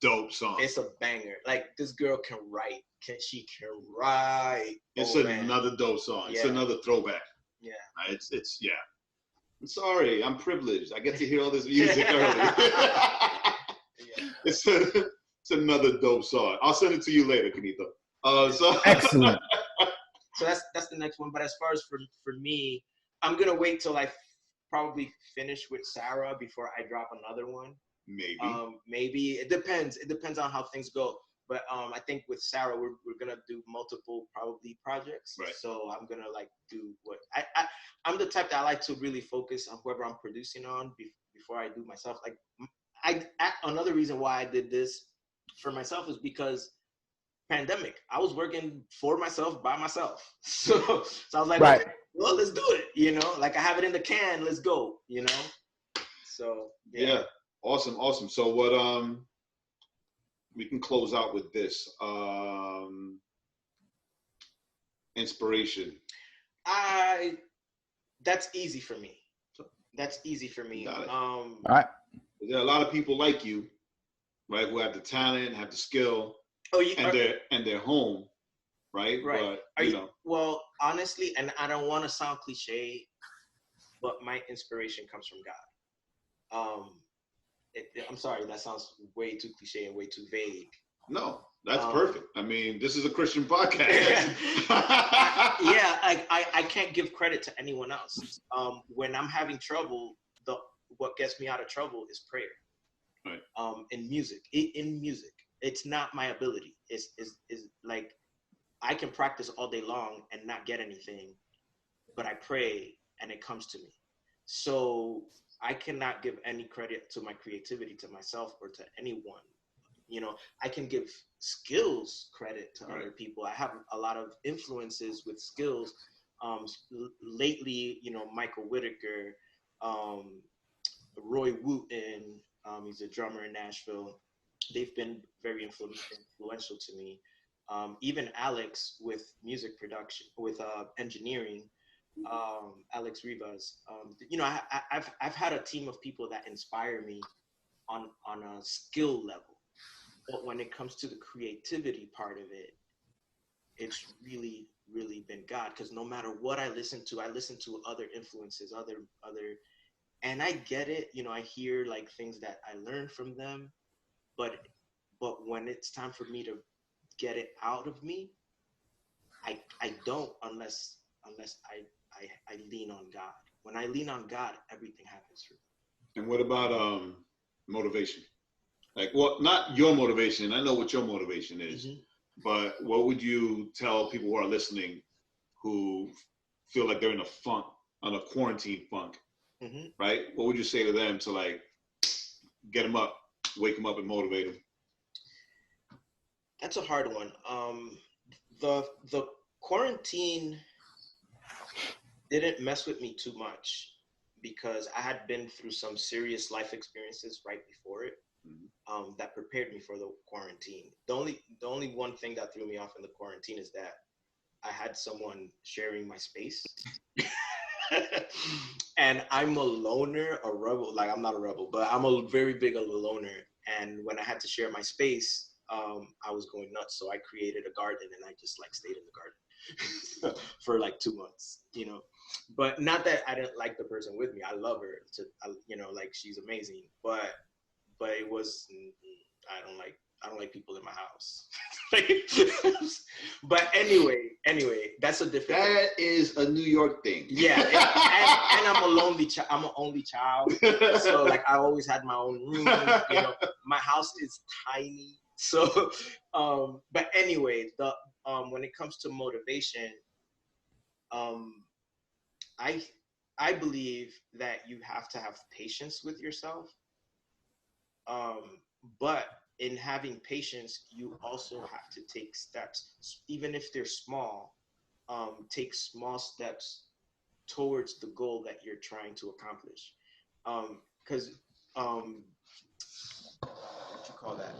dope song. It's a banger. Like, this girl can write. She can write. It's another dope song. It's another throwback. Yeah. It's yeah. I'm sorry, I'm privileged. I get to hear all this music early. It's another dope song. I'll send it to you later, Kenito. So excellent. So that's the next one. But as far as for me, I'm gonna wait till I probably finish with Sarah before I drop another one. Maybe. Maybe it depends. It depends on how things go. But I think with Sarah, we're gonna do multiple probably projects. Right. So I'm gonna do what I'm the type that I like to really focus on whoever I'm producing on before I do myself. Another reason why I did this for myself is because pandemic. I was working for myself by myself. So I was like, right. Okay, well, let's do it. I have it in the can. Let's go. So yeah. Awesome. So what we can close out with this inspiration. That's easy for me. All right. There are a lot of people like you, right, who have the talent, have the skill, and they're home, right? Right. But Well, honestly, and I don't want to sound cliche, but my inspiration comes from God. I'm sorry, that sounds way too cliche and way too vague. No, that's perfect. I mean, this is a Christian podcast. Yeah, I can't give credit to anyone else. When I'm having trouble, what gets me out of trouble is prayer. Right. In music, it's not my ability. It's like I can practice all day long and not get anything, but I pray and it comes to me. So I cannot give any credit to my creativity to myself or to anyone. I can give skills credit to other people. I have a lot of influences with skills. Lately, Michael Whitaker, Roy Wooten, he's a drummer in Nashville. They've been very influential to me. Even Alex with music production, with engineering, Alex Rivas. I've had a team of people that inspire me on a skill level. But when it comes to the creativity part of it, it's really, really been God. Because no matter what I listen to other influences, other, and I get it. I hear things that I learned from them, but when it's time for me to get it out of me, I don't unless I lean on God. When I lean on God, everything happens for me. And what about motivation? Not your motivation. I know what your motivation is, but what would you tell people who are listening who feel like they're in a funk, on a quarantine funk, right? What would you say to them to get them up, wake them up, and motivate them? That's a hard one. The quarantine didn't mess with me too much because I had been through some serious life experiences right before it. That prepared me for the quarantine. The only one thing that threw me off in the quarantine is that I had someone sharing my space. And I'm a loner, a rebel. I'm not a rebel, but I'm a very big of a loner. And when I had to share my space, I was going nuts. So I created a garden and I just stayed in the garden. for like 2 months, you know. But not that I didn't like the person with me. I love her. You know, like she's amazing. But it was I don't like people in my house. But anyway, that's a different. That is a New York thing. Yeah, and I'm a lonely child. I'm an only child, so like I always had my own room. You know, my house is tiny. So, but anyway, the when it comes to motivation, I believe that you have to have patience with yourself. But in having patience, you also have to take steps, even if they're small. Take small steps towards the goal that you're trying to accomplish. Because what you call that?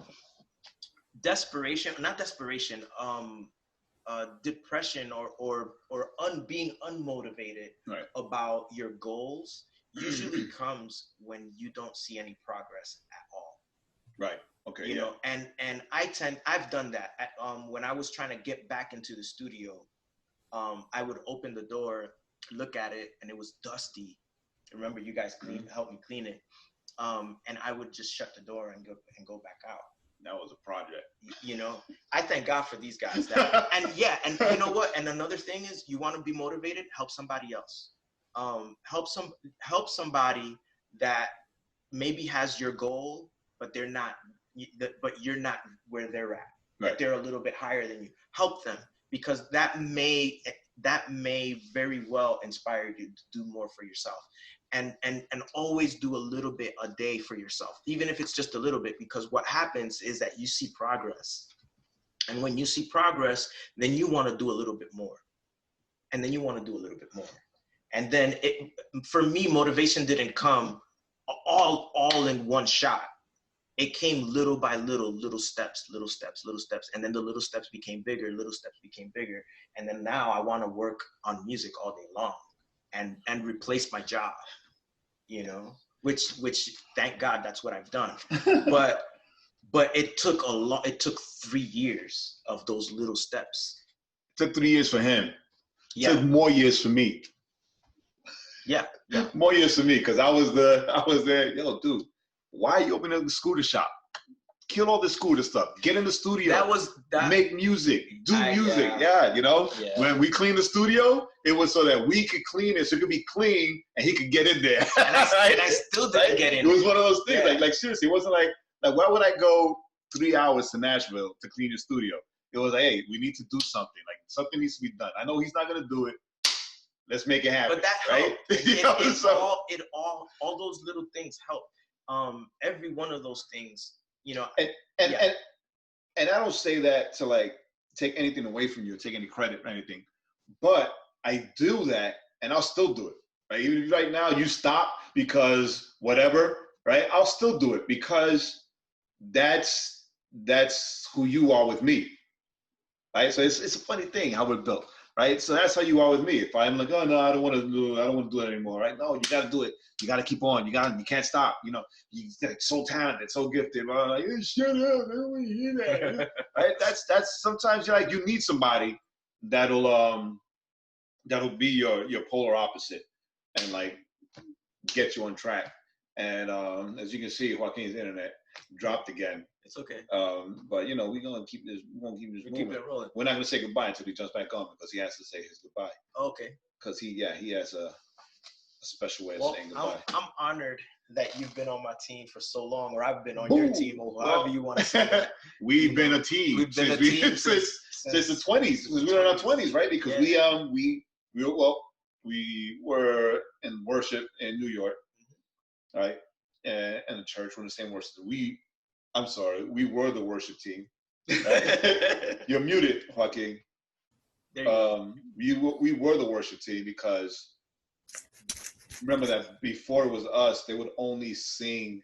Depression or being unmotivated Right. about your goals usually comes when you don't see any progress at all. Right. Okay. You know, and I've done that. When I was trying to get back into the studio, I would open the door, look at it, and it was dusty. Remember, you guys helped me clean it. And I would just shut the door and go back out. That was a project. You know, I thank God for these guys. And you know what? And another thing is, you want to be motivated, help somebody else. Help somebody that maybe has your goal, but they're not. But you're not where they're at. Right. They're a little bit higher than you. Help them, because that may very well inspire you to do more for yourself. And always do a little bit a day for yourself, even if it's just a little bit, because what happens is that you see progress. And when you see progress, then you want to do a little bit more. And then you want to do a little bit more. And then for me, motivation didn't come all in one shot. It came little by little, little steps. And then the little steps became bigger, And then now I want to work on music all day long and replace my job, you know, which thank God that's what I've done. But it took it took 3 years of those little steps. It took 3 years for him. Yeah. It took more years for me. Yeah. More years for me, because I was there. Yo, dude, why are you opening up the scooter shop? Kill all the scooter stuff. Get in the studio. Make music. Do music. Yeah, you know? Yeah. When we cleaned the studio, it was so that we could clean it, so it could be clean, and he could get in there. And I still didn't get in. It was one of those things. Yeah. Like seriously, it wasn't like why would I go 3 hours to Nashville to clean your studio? It was like, hey, we need to do something. Like something needs to be done. I know he's not gonna do it. Let's make it happen. But that right? helped. All those little things help. Every one of those things, you know. And I don't say that to like take anything away from you, take any credit or anything, but I do that, and I'll still do it. Right? Even right now, you stop because whatever, right? I'll still do it because that's who you are with me, right? So it's a funny thing how we're built, right? So that's how you are with me. If I'm like, oh no, I don't want to do it anymore, right? No, you got to do it. You got to keep on. You can't stop. You know, you're so talented, so gifted. Like, shut up, I don't want to hear that. Right? That's sometimes you're like, you need somebody that'll be your polar opposite and like get you on track. And as you can see, Joaquin's internet dropped again. It's okay. But you know, we're gonna keep this. We're gonna keep this moving. Keep it rolling. We're not gonna say goodbye until he jumps back on, because he has to say his goodbye. Okay. Because he has a special way of saying Well, goodbye. I'm honored that you've been on my team for so long, or I've been on your team, or however you want to say that. We've been a team. We've been a team since the 20s. We were in our 20s, right? Because we were in worship in New York, right? And the church, we're in the same worship. We were the worship team. Right? You're muted, Joaquin. There you go. We were the worship team, because remember that before it was us, they would only sing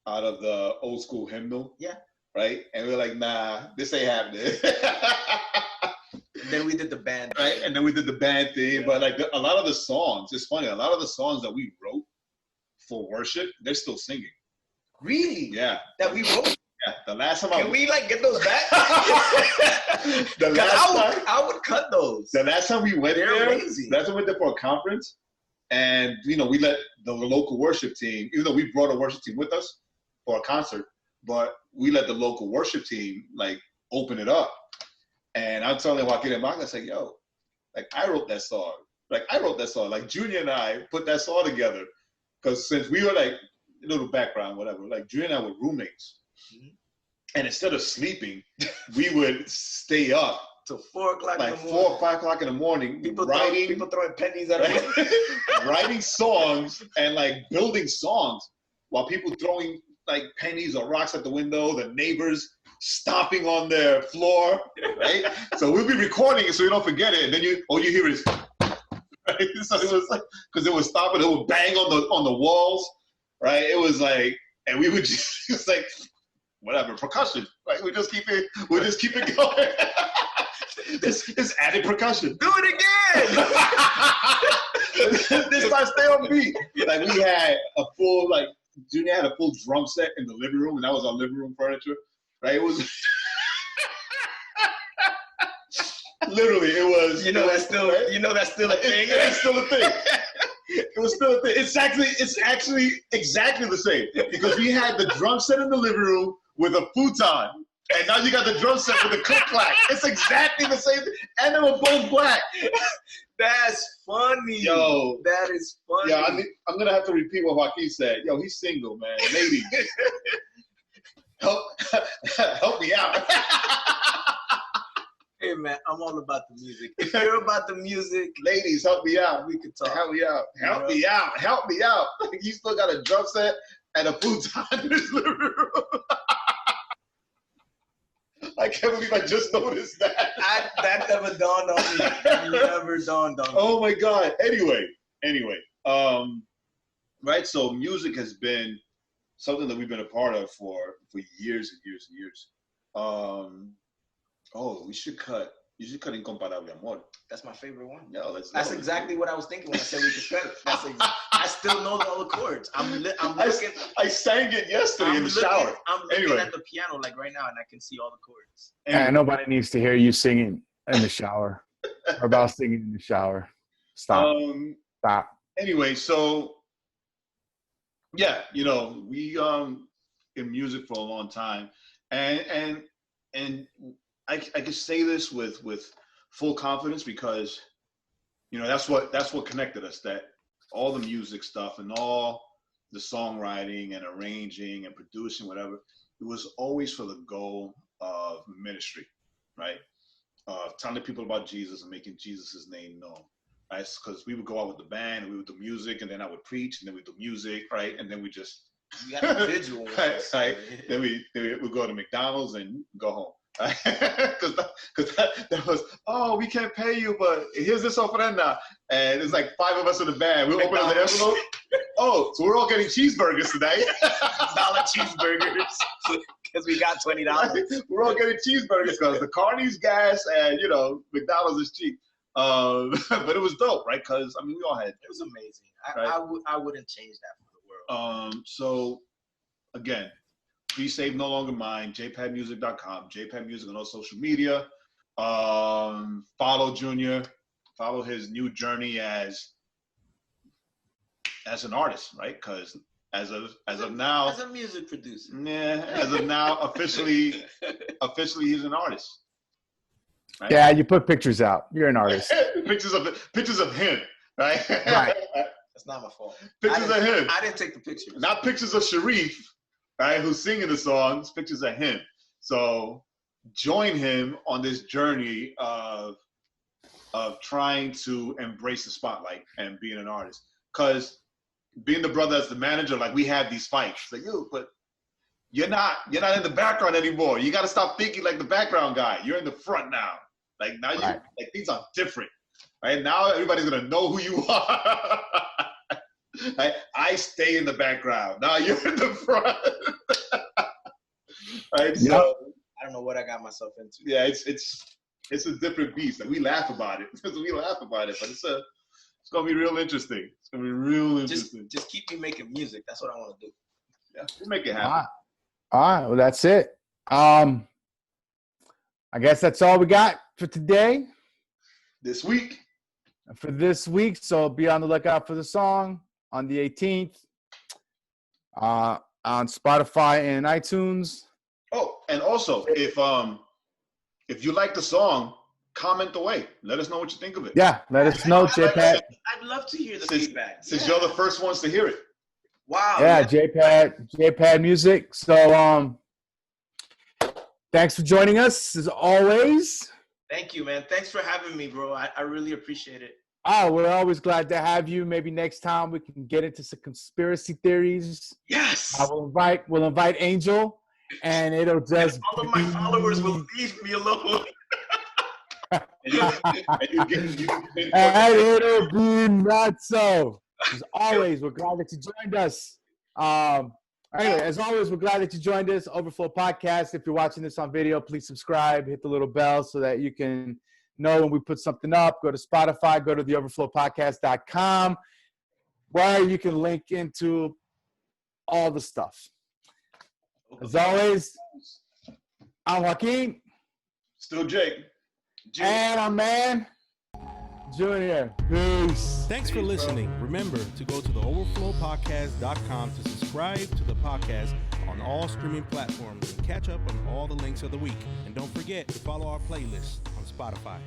out of the old school hymnal. Yeah. Right? And we were like, nah, this ain't happening. And then we did the band. Right? And then we did the band thing. Yeah. But like a lot of the songs, it's funny, a lot of the songs that we wrote for worship, they're still singing. Really? Yeah. That we wrote? Yeah, the last time I Can we like get those back? the 'Cause last time I would cut those. the last time we went They're there, amazing. last time we went there for a conference, and we let the local worship team, even though we brought a worship team with us for a concert, but we let the local worship team like open it up. And I'm telling Joaquin and Mark, I say, yo, like I wrote that song. Like Junior and I put that song together. Because since we were like, a little background, whatever, like Junior and I were roommates. Mhm. And instead of sleeping, we would stay up Till 4 o'clock like in the 4 morning. or 5 o'clock in the morning, People writing, throwing pennies at us. writing songs and like building songs while people throwing like pennies or rocks at the window, the neighbors stomping on their floor, right? So we'll be recording it so you don't forget it, and then all you hear is, right? So it was like, because it was stopping, it would bang on the walls, right? It was like, and we would just, it's like, whatever, percussion, right? We just keep it going. This added percussion. Do it again. This time stay on beat. Like we had a full, like Junior had a full drum set in the living room, and that was our living room furniture. Right? It was literally it was That's still right? that's still a thing. It's still a thing. It was still a thing. It's actually exactly the same. Because we had the drum set in the living room with a futon. And now you got the drum set with the click clack. It's exactly the same thing. And they were both black. That's funny. Yo. That is funny. Yeah, I'm gonna have to repeat what Joaquin said. Yo, he's single, man. Ladies, help me out. Hey man, I'm all about the music. If you're about the music, Ladies, help me out. we could talk. Help me out. Help me out. Help me out. He still got a drum set and a futon in his living room. I can't believe I just noticed that. That never dawned on me. Never dawned on me. Oh my God. Anyway, right? So music has been something that we've been a part of for years and years and years. You should cut Incomparable Amor. That's my favorite one. No, That's exactly what I was thinking when I said we could cut it. I still know all the chords. I'm looking. I sang it yesterday in the shower. I'm looking Anyway. at the piano like right now, and I can see all the chords. Yeah, nobody needs to hear you singing in the shower or about singing in the shower. Stop. Stop. Anyway, so yeah, we in music for a long time, and I can say this with full confidence because that's what connected us. That all the music stuff and all the songwriting and arranging and producing, whatever, it was always for the goal of ministry, right? Telling people about Jesus and making Jesus' name known. Right? Because we would go out with the band, and we would do music, and then I would preach, and then we'd do music, right? And then we just You got the visual ones. right. Then we go to McDonald's and go home. Because that was, we can't pay you, but here's this ofrenda. And it's like 5 of us in the band. We open up the envelope. So we're all getting cheeseburgers tonight. $1 cheeseburgers. Because we got $20. We're all getting cheeseburgers because the car needs gas and, McDonald's is cheap. But it was dope, right? Because, we all had. It was amazing. Right. I wouldn't change that for the world. So, again, Be Saved No Longer Mine, jpadmusic.com, JPad Music on all social media. Follow Junior. Follow his new journey as an artist, right? Because as of now, as a music producer. yeah, as of now, officially he's an artist. Right? Yeah, you put pictures out. You're an artist. pictures of him, right? Right. That's not my fault. Pictures of him. I didn't take the pictures. Not pictures of Sharif, right, who's singing the songs, pictures of him. So join him on this journey of trying to embrace the spotlight and being an artist. Because being the brother as the manager, like we have these fights. Like, but you're not in the background anymore. You got to stop thinking like the background guy. You're in the front now. Like now, Right. like things are different. Right now, everybody's gonna know who you are. Right? I stay in the background. Now you're in the front. Right? Yeah. So I don't know what I got myself into. yeah, it's a different beast. Like we laugh about it. But it's gonna be real interesting. It's gonna be real interesting. Just keep me making music. That's what I want to do. Yeah, we'll make it happen. Wow. All right, well, that's it. I guess that's all we got for today, This week. for this week. So be on the lookout for the song on the 18th on Spotify and iTunes. Oh, and also if you like the song, comment away. Let us know what you think of it. Yeah, let us know, JPad. I'd love to hear the Since- feedback. Since Yeah. you're the first ones to hear it. Wow. Yeah, JPad Music. So thanks for joining us as always. Thank you, man. Thanks for having me, bro. I really appreciate it. Oh, we're always glad to have you. Maybe next time we can get into some conspiracy theories. Yes. We'll invite Angel, and it'll just All of my followers will leave me alone. And you get and it'll be not so. As always, we're glad that you joined us. Anyway, as always, we're glad that you joined us. Overflow Podcast. If you're watching this on video, please subscribe, hit the little bell so that you can know when we put something up. Go to Spotify, go to theoverflowpodcast.com, where you can link into all the stuff. As always, I'm Joaquin, Still Jake. and our man, Junior. Peace. Thanks for listening. Remember to go to theoverflowpodcast.com to subscribe to the podcast on all streaming platforms and catch up on all the links of the week. And don't forget to follow our playlist on Spotify.